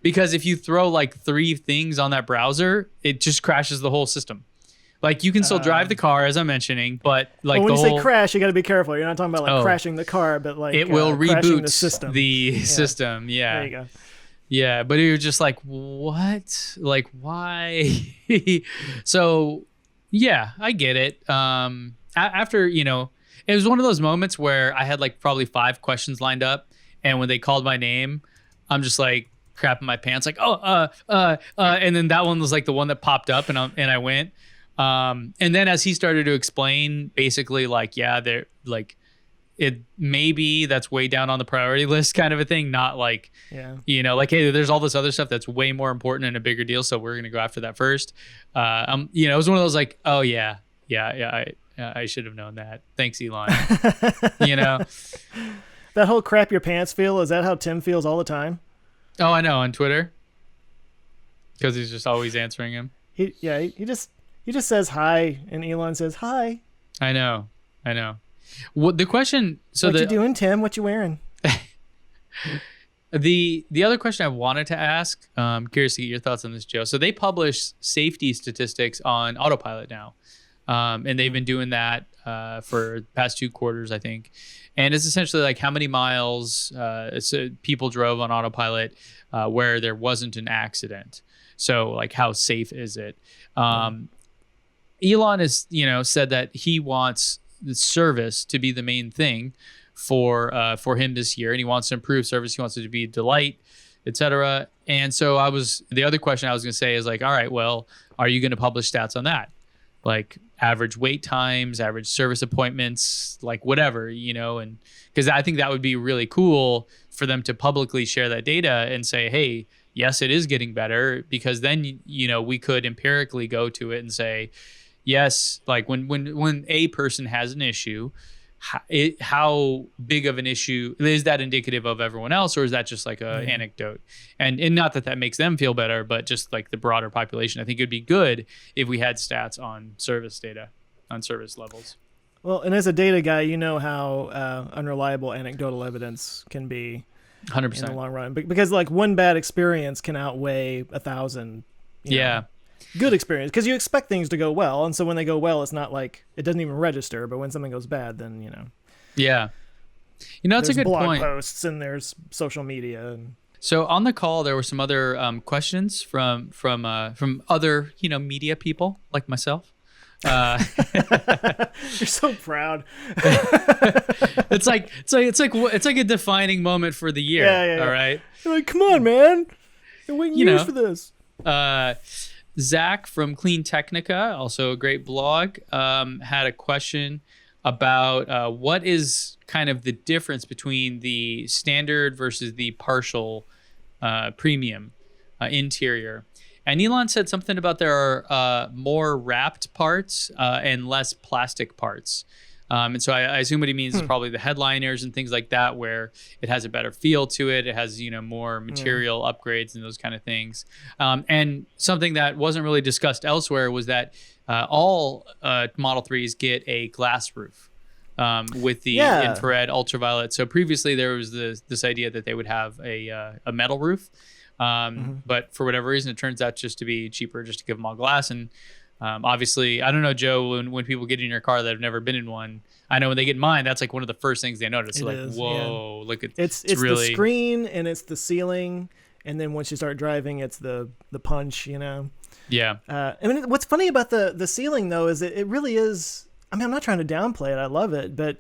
Because if you throw like 3 things on that browser, it just crashes the whole system. Like you can still drive the car, as I'm mentioning, but like when you say crash, you got to be careful. You're not talking about like crashing the car, but like it will reboot the system. System. Yeah. There you go. Yeah, but you're just like, what? Like, why? So, yeah, I get it. After it was one of those moments where I had like probably 5 questions lined up, and when they called my name, I'm just like crapping my pants, like, and then that one was like the one that popped up, and I went. And then as he started to explain, basically like, yeah, they're like, it maybe that's way down on the priority list kind of a thing, not like, like, hey, there's all this other stuff that's way more important and a bigger deal, so we're gonna go after that first. It was one of those like, oh yeah, I should have known that. Thanks, Elon. That whole crap your pants feel, is that how Tim feels all the time? Oh, I know, on Twitter. Because he's just always answering him. He just says hi, and Elon says hi. I know. Well, the question... What you doing, Tim? What you wearing? The other question I wanted to ask, I'm curious to get your thoughts on this, Joe. So they publish safety statistics on Autopilot now. And they've been doing that for the past 2 quarters, I think. And it's essentially like how many miles people drove on Autopilot where there wasn't an accident. So like how safe is it? Elon has said that he wants the service to be the main thing for him this year, and he wants to improve service. He wants it to be a delight, etc. And so the other question I was going to say is like, all right, well, are you going to publish stats on that? Like average wait times, average service appointments, like whatever, and because I think that would be really cool for them to publicly share that data and say, hey, yes, it is getting better, because then, we could empirically go to it and say, yes, like when a person has an issue, how big of an issue is that indicative of everyone else, or is that just like a anecdote? And not that makes them feel better, but just like the broader population. I think it'd be good if we had stats on service data, on service levels. Well, and as a data guy, you know how unreliable anecdotal evidence can be 100% in the long run, because like one bad experience can outweigh 1,000 good experience, because you expect things to go well, and so when they go well, it's not like it doesn't even register. But when something goes bad, then it's a good blog point. Posts and there's social media. So on the call, there were some other questions from other media people like myself. Uh, You're so proud. it's like a defining moment for the year. Yeah. All right. You're like, come on, man. You're waiting years for this. Zach from Clean Technica, also a great blog, had a question about what is kind of the difference between the standard versus the partial premium interior. And Elon said something about there are more wrapped parts and less plastic parts. And so I assume what he means is probably the headliners and things like that, where it has a better feel to it. It has, more material upgrades and those kind of things. And something that wasn't really discussed elsewhere was that all Model 3s get a glass roof with the infrared ultraviolet. So previously there was this idea that they would have a metal roof. But for whatever reason, it turns out just to be cheaper just to give them all glass. And obviously, I don't know, Joe, when people get in your car that have never been in one, I know when they get in mine, that's like one of the first things they notice. Like, whoa, look at it's really the screen and it's the ceiling. And then once you start driving, it's the punch, Yeah. I mean, what's funny about the ceiling, though, is it really is. I mean, I'm not trying to downplay it. I love it. But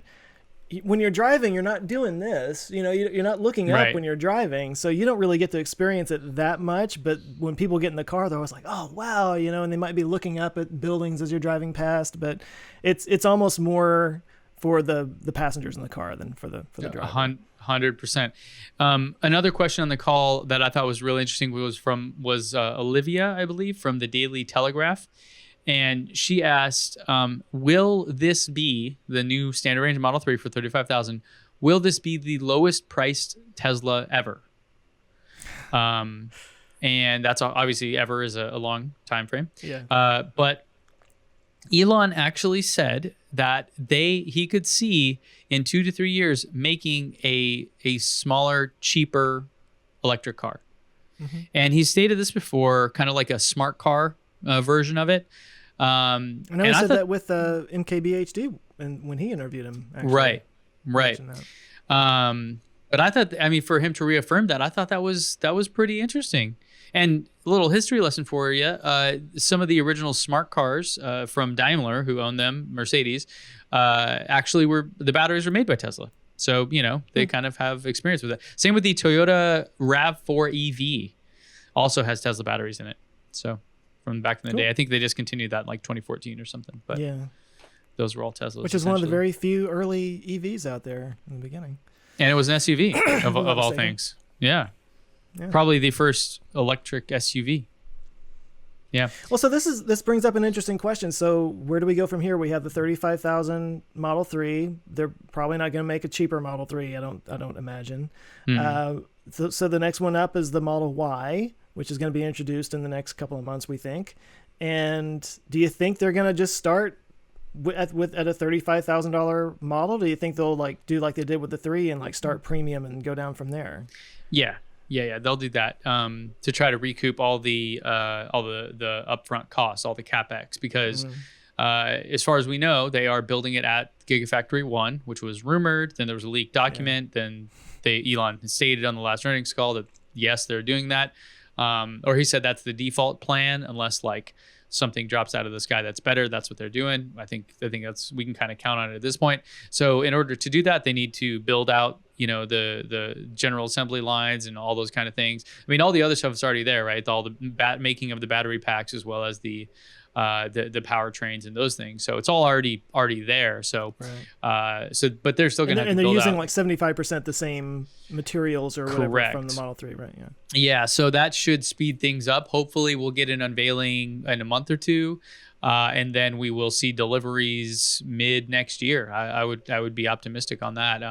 when you're driving, you're not doing this. You're not looking up when you're driving. So you don't really get to experience it that much. But when people get in the car, they're always like, oh, wow, and they might be looking up at buildings as you're driving past. But it's almost more for the passengers in the car than for the driver. 100%. Another question on the call that I thought was really interesting was Olivia, I believe, from the Daily Telegraph. And she asked, will this be the new standard range Model 3 for $35,000? Will this be the lowest priced Tesla ever? And that's obviously ever is a long time frame. Yeah. But Elon actually said that he could see in 2 to 3 years making a smaller, cheaper electric car. And he stated this before, kind of like a smart car version of it. I know he said that with MKBHD when he interviewed him. Actually. Right. But I thought, for him to reaffirm that, I thought that was pretty interesting. And a little history lesson for you: some of the original smart cars from Daimler, who owned them, Mercedes, actually the batteries were made by Tesla. So they kind of have experience with it. Same with the Toyota RAV4 EV, also has Tesla batteries in it. So. From back in the day. I think they discontinued that in like 2014 or something. But those were all Teslas. Which is one of the very few early EVs out there in the beginning. And it was an SUV of all things. Yeah. Probably the first electric SUV. Yeah. Well, so this brings up an interesting question. So where do we go from here? We have the $35,000 Model 3. They're probably not going to make a cheaper Model 3. I don't imagine. So the next one up is the Model Y, which is going to be introduced in the next couple of months, we think. And do you think they're going to just start at a $35,000 model? Do you think they'll do like they did with the 3 and start premium and go down from there? Yeah. They'll do that to try to recoup all the upfront costs, all the capex, because as far as we know, they are building it at Gigafactory 1, which was rumored. Then there was a leaked document. Then Elon stated on the last earnings call that yes, they're doing that. Or he said that's the default plan, unless something drops out of the sky that's better. That's what they're doing. I think that's, we can kind of count on it at this point. So in order to do that, they need to build out, the general assembly lines and all those kind of things. I mean, all the other stuff is already there, right? All the making of the battery packs, as well as the powertrains and those things. So it's all already there. So, but they're still going to have to build out. And they're using 75% the same materials or whatever from the Model 3, right? Yeah. Yeah. So that should speed things up. Hopefully we'll get an unveiling in a month or two. And then we will see deliveries mid next year. I would be optimistic on that.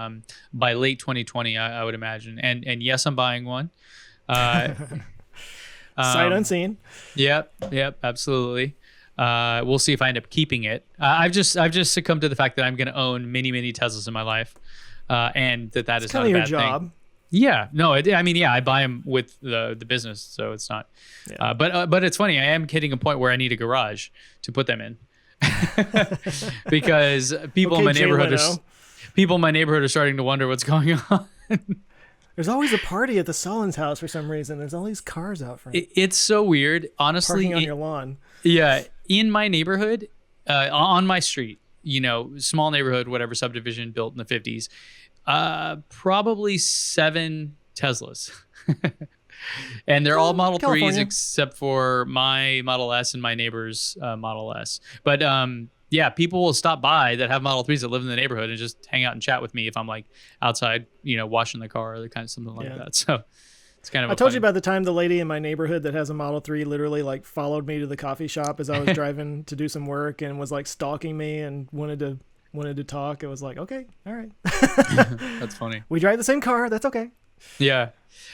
By late 2020, I would imagine. And yes, I'm buying one. Sight unseen. Yep, absolutely. We'll see if I end up keeping it. I've just succumbed to the fact that I'm going to own many Teslas in my life, and that is not a bad job. thing. Yeah, no, I buy them with the business, so it's not. Yeah. But it's funny. I am hitting a point where I need a garage to put them in, because people in my neighborhood are starting to wonder what's going on. There's always a party at the Sullins house for some reason. There's all these cars out front. It's so weird, honestly. Parking on your lawn. Yeah, in my neighborhood, on my street, small neighborhood, whatever, subdivision built in the 50s, probably 7 Teslas. And they're all Model California. 3s except for my Model S and my neighbor's Model S. But yeah, people will stop by that have Model 3s that live in the neighborhood and just hang out and chat with me if I'm like outside, washing the car or kind of something like that. So it's kind of. I told you about the time the lady in my neighborhood that has a Model 3 literally like followed me to the coffee shop as I was driving to do some work and was like stalking me and wanted to talk. It was like, okay, all right. That's funny. We drive the same car. That's okay. Yeah.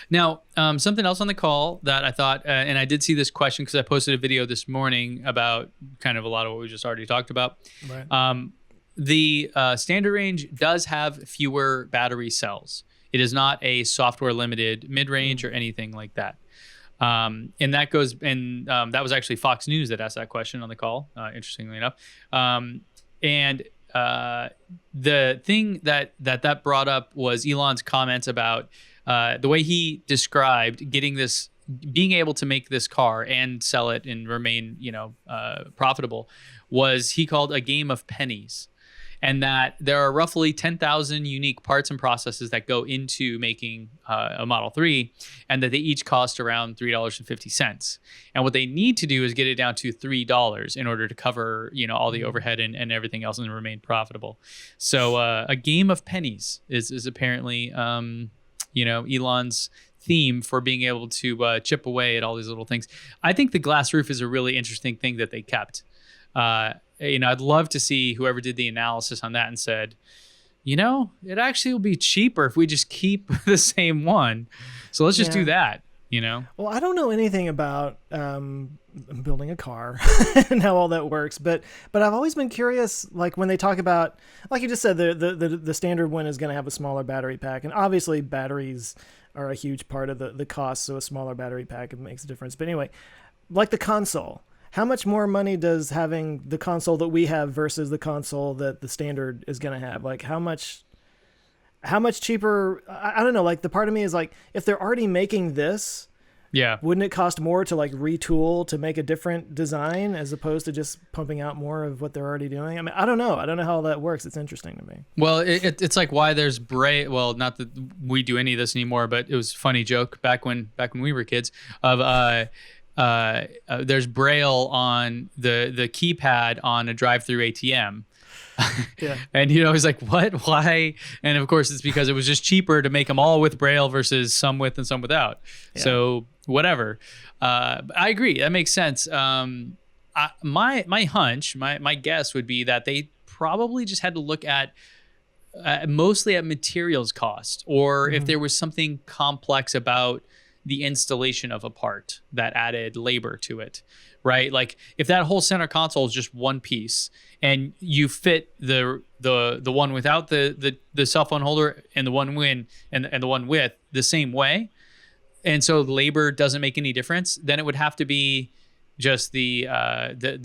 Now, something else on the call that I thought, and I did see this question because I posted a video this morning about kind of a lot of what we just already talked about. Right. The standard range does have fewer battery cells. It is not a software limited mid-range or anything like that. And that goes, and that was actually Fox News that asked that question on the call, interestingly enough. And the thing that brought up was Elon's comments about the way he described being able to make this car and sell it and remain, profitable, was he called a game of pennies. And that there are roughly 10,000 unique parts and processes that go into making a Model 3, and that they each cost around $3.50. And what they need to do is get it down to $3 in order to cover, all the overhead and everything else and remain profitable. So a game of pennies is apparently, Elon's theme for being able to chip away at all these little things. I think the glass roof is a really interesting thing that they kept. I'd love to see whoever did the analysis on that and said, it actually will be cheaper if we just keep the same one. So let's just do that, Well, I don't know anything about building a car and how all that works, but I've always been curious, like when they talk about, like you just said, the standard one is going to have a smaller battery pack, and obviously batteries are a huge part of the cost, so a smaller battery pack makes a difference. But anyway, like the console. How much more money does having the console that we have versus the console that the standard is going to have? Like how much cheaper? I don't know. Like the part of me is like, if they're already making this, wouldn't it cost more to like retool to make a different design as opposed to just pumping out more of what they're already doing? I mean, I don't know. I don't know how that works. It's interesting to me. Well, it's like why there's Braille. Well, not that we do any of this anymore, but it was a funny joke back when we were kids of there's Braille on the keypad on a drive-through ATM. Yeah. And he's like, what? Why? And of course it's because it was just cheaper to make them all with Braille versus some with and some without. Yeah. So whatever. I agree. That makes sense. My hunch, my guess would be that they probably just had to look at mostly at materials cost, or if there was something complex about the installation of a part that added labor to it, right? Like if that whole center console is just one piece and you fit the one without the cell phone holder and the one and the one with the same way, and so labor doesn't make any difference, then it would have to be just the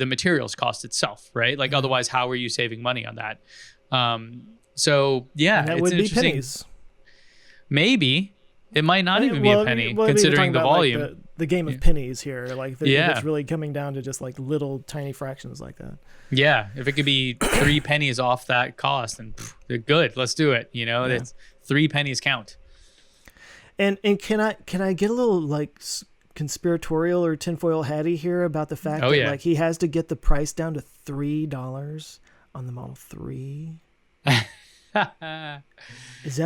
materials cost itself, right? Like otherwise, how are you saving money on that? So yeah, and that it's would be interesting. Pennies. Maybe. It might not even be a penny, considering the volume. Like the game of pennies here, like it's really coming down to just like little tiny fractions like that. Yeah, if it could be 3 pennies off that cost, then good, let's do it. That's 3 pennies count. And can I get a little like conspiratorial or tinfoil hatty here about the fact that like he has to get the price down to $3 on the Model 3? Is that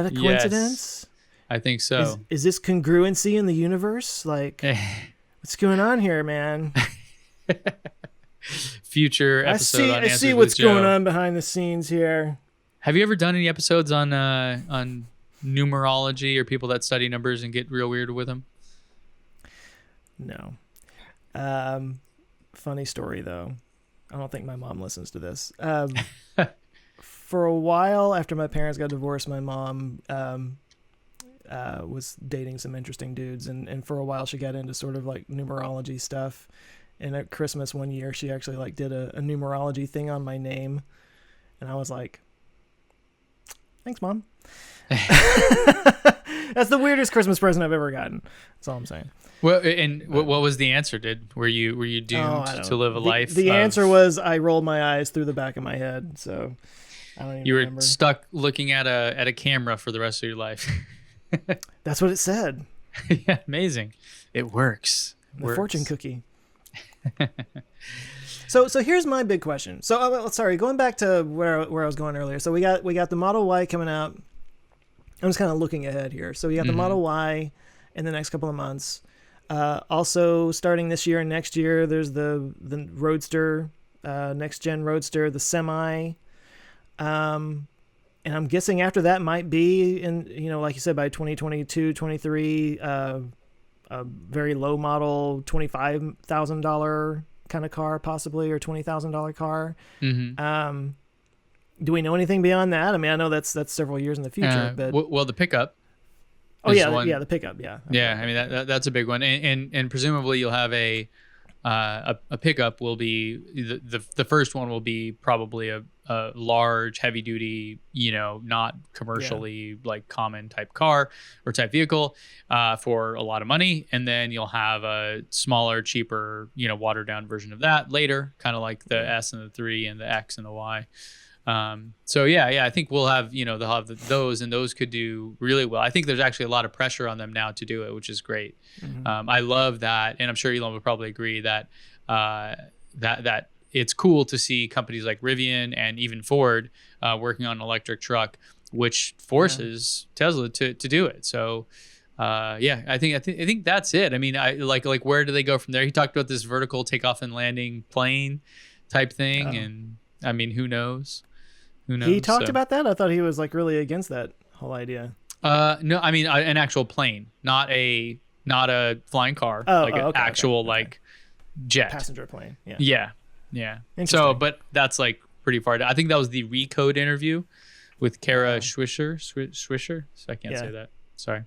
a coincidence? Yes. I think so. Is this congruency in the universe? Like, what's going on here, man? Future episode on I see what's going on behind the scenes here. Have you ever done any episodes on numerology or people that study numbers and get real weird with them? No. Funny story though. I don't think my mom listens to this. For a while after my parents got divorced, my mom was dating some interesting dudes, and for a while she got into sort of like numerology stuff. And at Christmas one year she actually like did a numerology thing on my name, and I was like, thanks, Mom. That's the weirdest Christmas present I've ever gotten. That's all I'm saying. Well, and what was the answer? Were you doomed to live a life? The answer was I rolled my eyes through the back of my head. So I don't even you were remember. stuck looking at a camera for the rest of your life. That's what it said. Yeah, amazing. It works. The fortune cookie. So here's my big question. So sorry, going back to where I was going earlier. So we got the Model Y coming out. I'm just kind of looking ahead here. So we got the Model Y in the next couple of months. Also starting this year and next year, there's the Roadster, next gen Roadster, the Semi. And I'm guessing after that might be in, like you said, by 2022, 23, a very low model, $25,000 kind of car possibly, or $20,000 car. Mm-hmm. Do we know anything beyond that? I mean, I know that's several years in the future, but well, the pickup. Oh yeah, the pickup, yeah. Yeah, I mean that's a big one, and presumably you'll have a pickup will be the first one will be probably a large, heavy duty, not commercially like common type car or type vehicle for a lot of money, and then you'll have a smaller, cheaper, watered down version of that later, kind of like the S and the 3 and the X and the Y. So I think we'll have, they'll have those, and those could do really well. I think there's actually a lot of pressure on them now to do it, which is great. Mm-hmm. I love that. And I'm sure Elon would probably agree that, that it's cool to see companies like Rivian and even Ford, working on an electric truck, which forces Tesla to do it. So, I think that's it. I mean, I like where do they go from there? He talked about this vertical takeoff and landing plane type thing. And I mean, who knows? He talked about that? I thought he was like really against that whole idea. No, I mean an actual plane, not a flying car, like jet, passenger plane. Yeah. So, but that's like pretty far down. I think that was the Recode interview with Kara Swisher. So I can't say that. Sorry.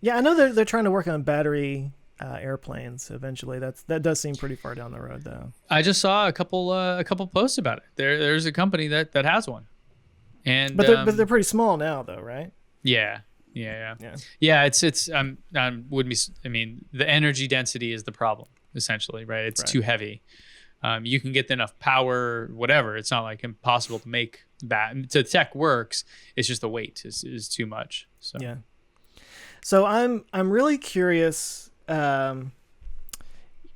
Yeah, I know they're trying to work on battery airplanes eventually. That does seem pretty far down the road, though. I just saw a couple posts about it. There's a company that has one, and but they're pretty small now, though, right? Yeah. It's wouldn't be. I mean, the energy density is the problem essentially, right? It's too heavy. You can get enough power, whatever. It's not like impossible to make that. The tech works. It's just the weight is too much. So yeah. So I'm really curious. What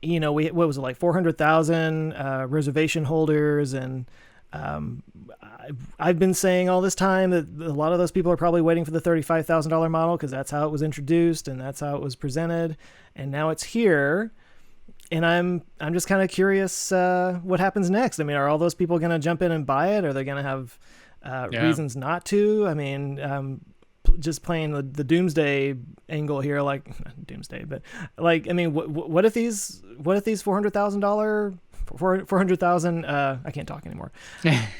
was it, like 400,000 reservation holders, and I've been saying all this time that a lot of those people are probably waiting for the $35,000 model because that's how it was introduced and that's how it was presented, and now it's here. And I'm just kind of curious what happens next. I mean, are all those people going to jump in and buy it? Are they going to have reasons not to? I mean, just playing the doomsday angle here, like not doomsday, but like, I mean, what if these $400,000 I can't talk anymore.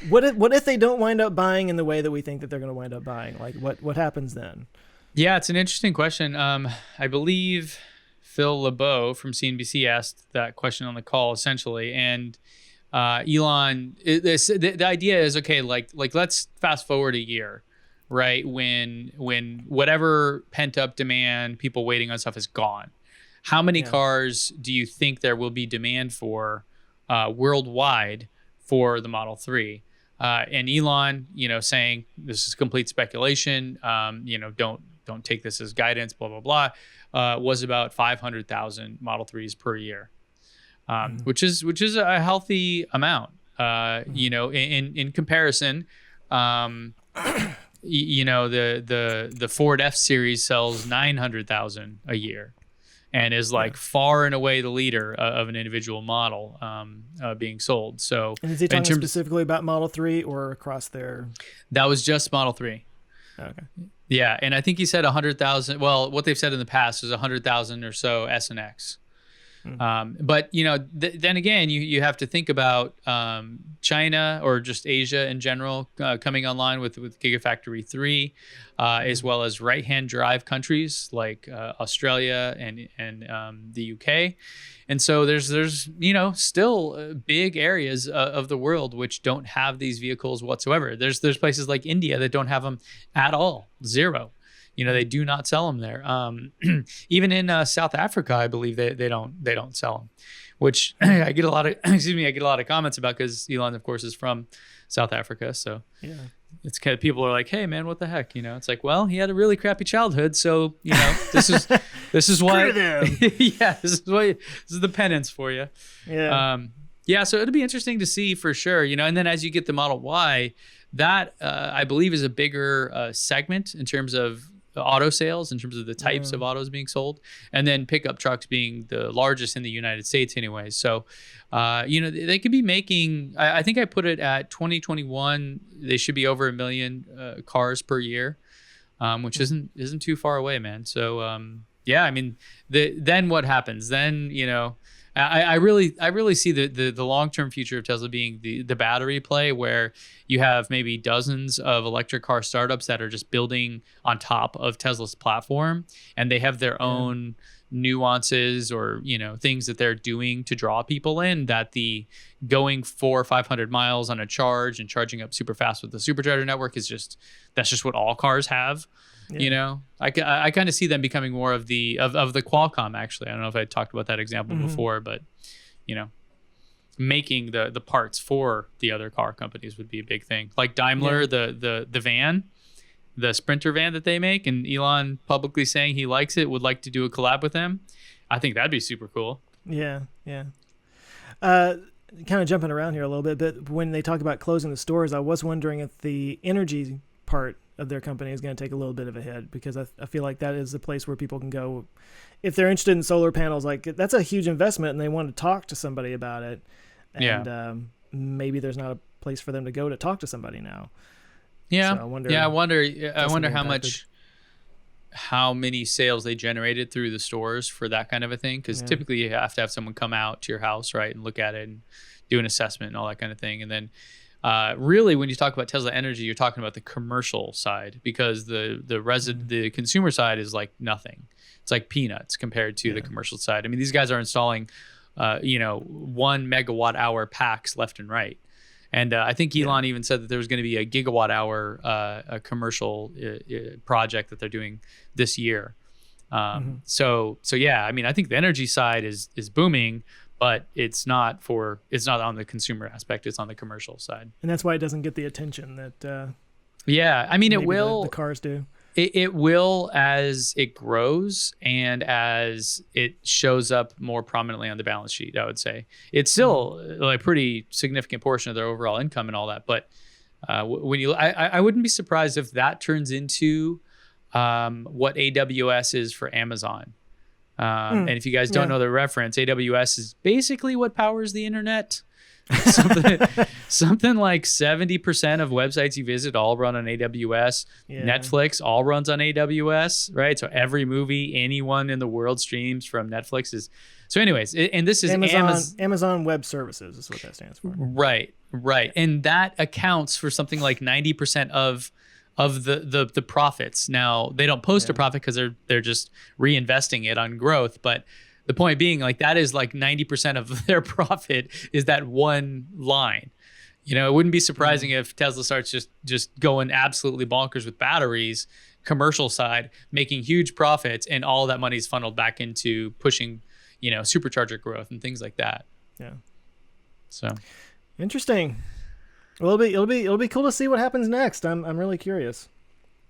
What if they don't wind up buying in the way that we think that they're going to wind up buying? Like what happens then? Yeah, it's an interesting question. I believe Phil LeBeau from CNBC asked that question on the call essentially, and Elon, the idea is, okay, like let's fast forward a year. Right, when whatever pent up demand, people waiting on stuff is gone, how many cars do you think there will be demand for worldwide for the Model 3? And Elon, saying this is complete speculation. Don't take this as guidance. Blah blah blah. Was about 500,000 Model 3s per year, which is a healthy amount. In comparison. The Ford F Series sells 900,000 a year, and is like far and away the leader of an individual model being sold. So, and is he talking specifically about Model 3 or across their? That was just Model 3. Okay. Yeah, and I think he said 100,000. Well, what they've said in the past is 100,000 or so S and X. But then again, you have to think about China or just Asia in general coming online with Gigafactory 3, as well as right-hand drive countries like Australia and the UK. And so there's still big areas of the world which don't have these vehicles whatsoever. There's places like India that don't have them at all, zero. They do not sell them there. Even in South Africa, I believe they don't sell them, which I get a lot of I get a lot of comments about, because Elon, of course, is from South Africa. So Yeah. it's kind of, people are like, hey man, what the heck? It's like, well, he had a really crappy childhood, so this is why yeah, this is the penance for you. Yeah. So it'll be interesting to see for sure, and then as you get the Model Y, that I believe is a bigger segment in terms of auto sales, in terms of the types of autos being sold, and then pickup trucks being the largest in the United States anyway. So, they could be making, I think I put it at 2021, they should be over 1 million cars per year, which isn't too far away, man. So, yeah, I mean, then what happens? Then, I really see the long-term future of Tesla being the battery play, where you have maybe dozens of electric car startups that are just building on top of Tesla's platform, and they have their own nuances or things that they're doing to draw people in, that the going 400 or 500 miles on a charge and charging up super fast with the supercharger network that's just what all cars have. I kind of see them becoming more of the Qualcomm, actually. I don't know if I talked about that example before, but making the parts for the other car companies would be a big thing. Like Daimler, the van, the Sprinter van that they make, and Elon publicly saying he likes it, would like to do a collab with them. I think that'd be super cool. Yeah. Kind of jumping around here a little bit, but when they talk about closing the stores, I was wondering if the energy part of their company is going to take a little bit of a hit, because I feel like that is the place where people can go if they're interested in solar panels. Like, that's a huge investment, and they want to talk to somebody about it. And maybe there's not a place for them to go to talk to somebody now. Yeah. So I wonder how many sales they generated through the stores for that kind of a thing, because typically you have to have someone come out to your house, right, and look at it and do an assessment and all that kind of thing. And then really, when you talk about Tesla Energy, you're talking about the commercial side, because the consumer side is like nothing. It's like peanuts compared to the commercial side. I mean, these guys are installing 1 megawatt hour packs left and right. And I think Elon even said that there was going to be a gigawatt hour a commercial project that they're doing this year. So yeah, I mean, I think the energy side is booming, but it's not on the consumer aspect. It's on the commercial side. And that's why it doesn't get the attention that I mean, it will. The cars do. It will, as it grows and as it shows up more prominently on the balance sheet. I would say it's still a pretty significant portion of their overall income and all that. But I wouldn't be surprised if that turns into what AWS is for Amazon. And if you guys don't know the reference, AWS is basically what powers the internet. something like 70% of websites you visit all run on AWS. Netflix all runs on AWS, right? So every movie anyone in the world streams from Netflix is. So anyways, and this is Amazon Web Services is what that stands for. Right. And that accounts for something like 90% of the profits. Now, they don't post a profit because they're just reinvesting it on growth, but the point being, like, that is like 90% of their profit is that one line. It wouldn't be surprising if Tesla starts just going absolutely bonkers with batteries, commercial side, making huge profits, and all that money is funneled back into pushing, supercharger growth and things like that. Yeah. So interesting. Well, it'll be cool to see what happens next. I'm really curious.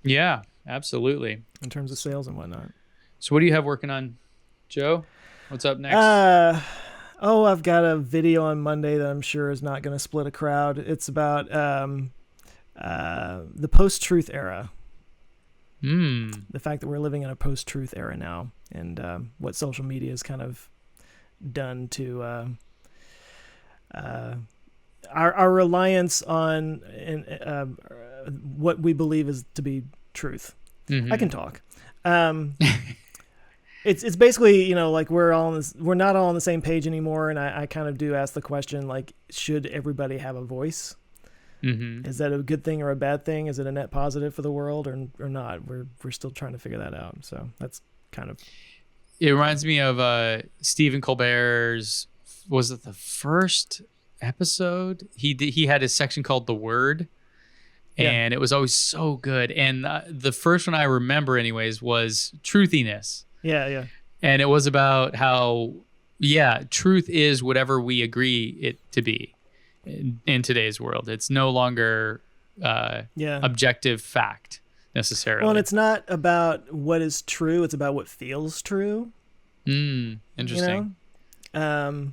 Yeah, absolutely. In terms of sales and whatnot. So what do you have working on, Joe? What's up next? I've got a video on Monday that I'm sure is not going to split a crowd. It's about the post-truth era. The fact that we're living in a post-truth era now, and what social media has kind of done to our reliance on what we believe is to be truth. I can talk. It's basically, like we're not all on the same page anymore, and I kind of do ask the question, like, should everybody have a voice? Is that a good thing or a bad thing? Is it a net positive for the world or not? We're still trying to figure that out. So that's kind of. It reminds me of Stephen Colbert's. Was it the first episode? He had his section called "The Word," and it was always so good. And the first one I remember, anyways, was Truthiness. Yeah. And it was about how, truth is whatever we agree it to be in today's world. It's no longer objective fact necessarily. Well, and it's not about what is true; it's about what feels true. Interesting. You know?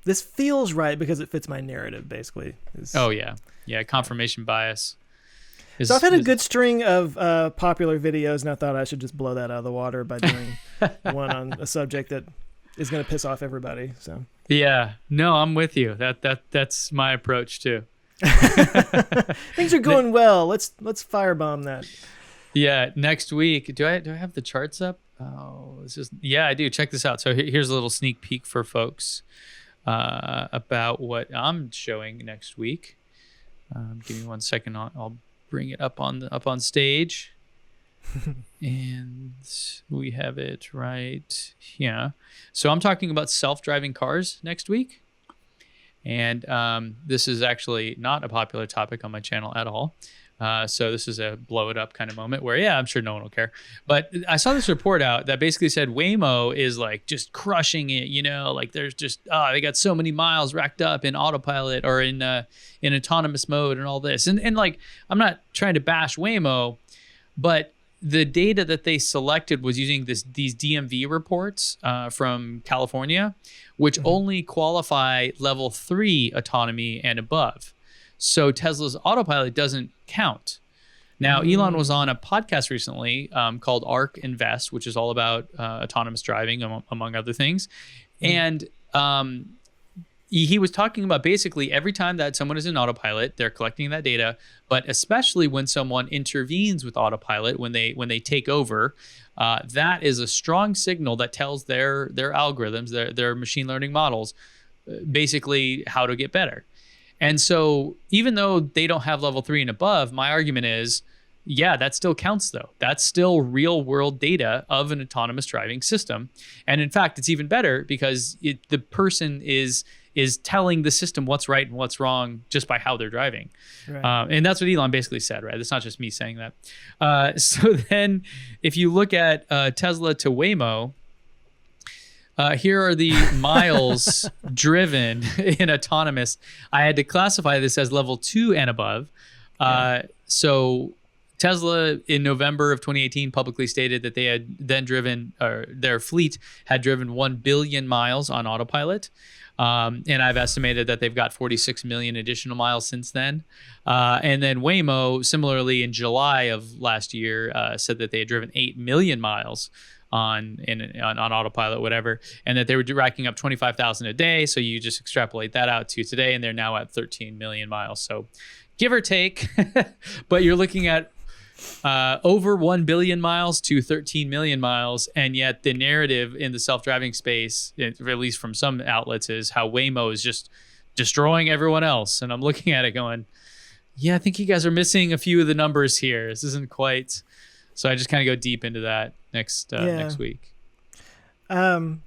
This feels right because it fits my narrative, basically. Confirmation bias. So I've had a good string of popular videos, and I thought I should just blow that out of the water by doing one on a subject that is going to piss off everybody. So I'm with you. That's my approach too. Things are going well. Let's firebomb that. Yeah, next week. Do I have the charts up? Oh, I do. Check this out. So here's a little sneak peek for folks about what I'm showing next week. Give me 1 second. I'll bring it up on stage. And we have it right here. So I'm talking about self-driving cars next week. And this is actually not a popular topic on my channel at all. So this is a blow it up kind of moment where, I'm sure no one will care. But I saw this report out that basically said Waymo is like just crushing it, like there's just, they got so many miles racked up in Autopilot or in autonomous mode and all this. And like, I'm not trying to bash Waymo, but the data that they selected was using these DMV reports from California, which only qualify level 3 autonomy and above. So Tesla's Autopilot doesn't count. Now, Elon was on a podcast recently called Arc Invest, which is all about autonomous driving, among other things. And he was talking about basically every time that someone is in Autopilot, they're collecting that data, but especially when someone intervenes with Autopilot, when they take over, that is a strong signal that tells their algorithms, their machine learning models, basically how to get better. And so even though they don't have level 3 and above, my argument is, that still counts though. That's still real world data of an autonomous driving system. And in fact, it's even better because the person is telling the system what's right and what's wrong just by how they're driving. Right. And that's what Elon basically said, right? It's not just me saying that. So then if you look at Tesla to Waymo, here are the miles driven in autonomous. I had to classify this as level 2 and above. So Tesla in November of 2018 publicly stated that they had then driven, or their fleet had driven 1 billion miles on Autopilot. And I've estimated that they've got 46 million additional miles since then. And then Waymo, similarly in July of last year, said that they had driven 8 million miles on Autopilot, whatever, and that they were racking up 25,000 a day. So you just extrapolate that out to today, and they're now at 13 million miles. So give or take, but you're looking at over 1 billion miles to 13 million miles. And yet the narrative in the self-driving space, at least from some outlets, is how Waymo is just destroying everyone else. And I'm looking at it going, I think you guys are missing a few of the numbers here. This isn't quite. So I just kind of go deep into that next week. I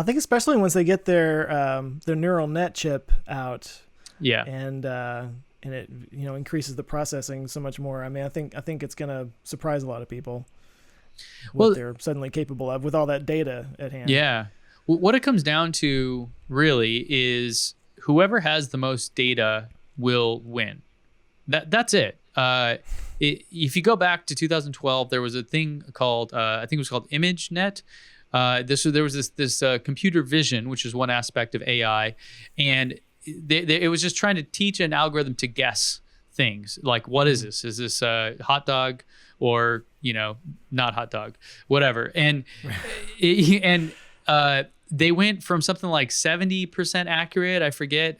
think especially once they get their neural net chip out. Yeah. And it increases the processing so much more. I mean, I think it's going to surprise a lot of people what they're suddenly capable of with all that data at hand. Yeah. What it comes down to really is whoever has the most data will win. That's it. If you go back to 2012, there was a thing called, I think it was called ImageNet. There was this computer vision, which is one aspect of AI, and it was just trying to teach an algorithm to guess things like, what is this? Is this a hot dog or not hot dog, whatever? And they went from something like 70% accurate, I forget,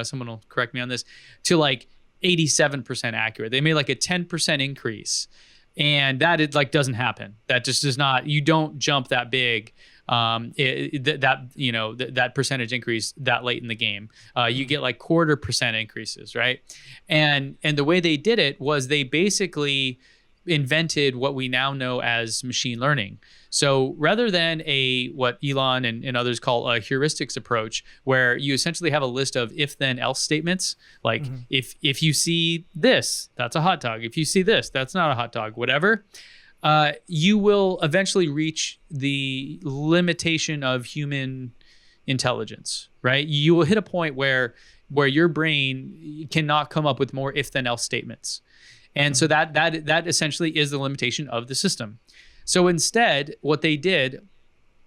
someone will correct me on this, to like 87% accurate. They made like a 10% increase, and that doesn't happen. That just does not. You don't jump that big. That percentage increase that late in the game. You get like 0.25% increases, right? And the way they did it was they basically invented what we now know as machine learning. So rather than what Elon and others call a heuristics approach, where you essentially have a list of if then else statements, like if you see this, that's a hot dog. If you see this, that's not a hot dog, whatever. You will eventually reach the limitation of human intelligence, right? You will hit a point where your brain cannot come up with more if then else statements. And so that essentially is the limitation of the system. So instead, what they did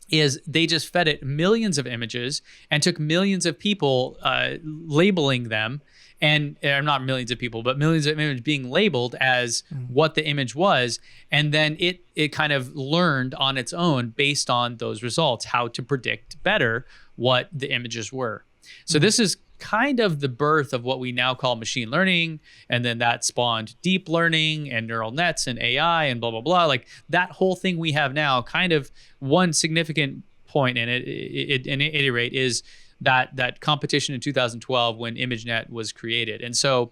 is they just fed it millions of images and took millions of people labeling them, and not millions of people, but millions of images being labeled as what the image was. And then it kind of learned on its own based on those results how to predict better what the images were. So this is kind of the birth of what we now call machine learning, and then that spawned deep learning and neural nets and AI and blah blah blah. Like that whole thing we have now, kind of one significant point in it, at any rate, is that competition in 2012 when ImageNet was created. And so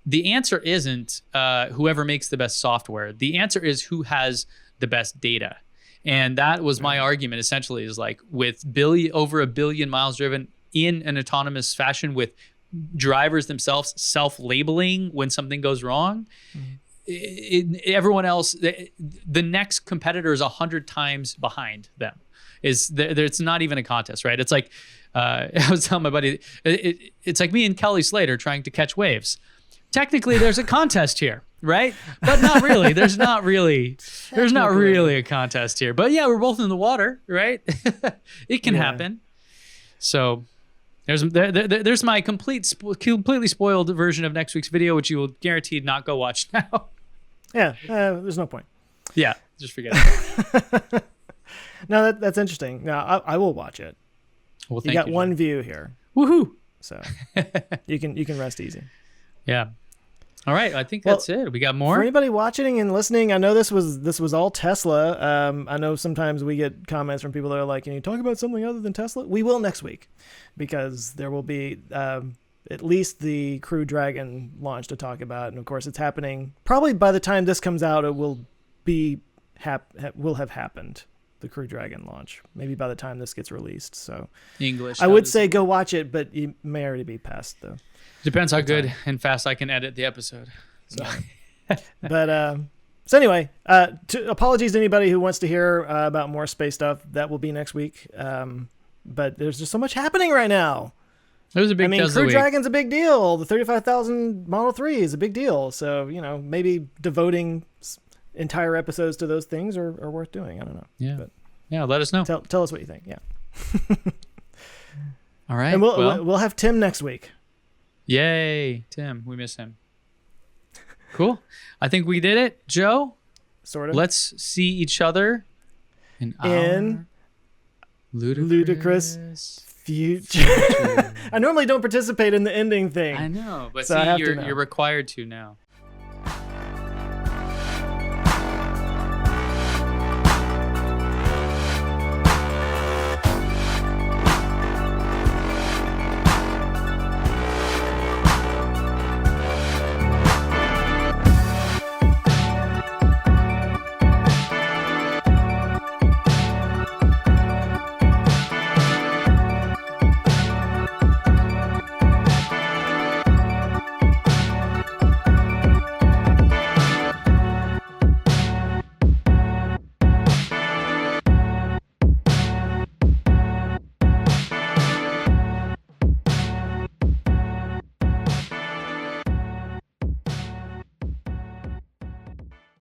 the answer isn't whoever makes the best software. The answer is who has the best data. And that was my argument essentially, is like with over 1 billion miles driven in an autonomous fashion, with drivers themselves self-labeling when something goes wrong, everyone else, the next competitor is 100 times behind them. It's not even a contest, right? It's like, I was telling my buddy, it's like me and Kelly Slater trying to catch waves. Technically, there's a contest here, right? But not really. There's not really a contest here. But yeah, we're both in the water, right? It can happen. So there's my completely spoiled version of next week's video, which you will guaranteed not go watch now. Yeah, there's no point. Yeah, just forget it. No, that's interesting. Now I will watch it. Well, you got one view here. Woohoo! So you can rest easy. Yeah. All right, I think that's it. We got more. For anybody watching and listening, I know this was all Tesla. I know sometimes we get comments from people that are like, "Can you talk about something other than Tesla?" We will next week, because there will be at least the Crew Dragon launch to talk about, and of course, it's happening. Probably by the time this comes out, it will will have happened. The Crew Dragon launch, maybe by the time this gets released. So English. I would say go watch it, but you may already be past the. Depends how good and fast I can edit the episode. So, but so anyway, apologies to anybody who wants to hear about more space stuff. That will be next week. But there's just so much happening right now. It was a big. Crew Dragon's a big deal. The 35,000 Model 3 is a big deal. So maybe devoting entire episodes to those things are worth doing. I don't know. Yeah. But yeah. Let us know. Tell us what you think. Yeah. All right. And we'll have Tim next week. Yay, Tim. We miss him. Cool. I think we did it, Joe. Sort of. Let's see each other in our ludicrous future. I normally don't participate in the ending thing. I know, but so see, you're required to now.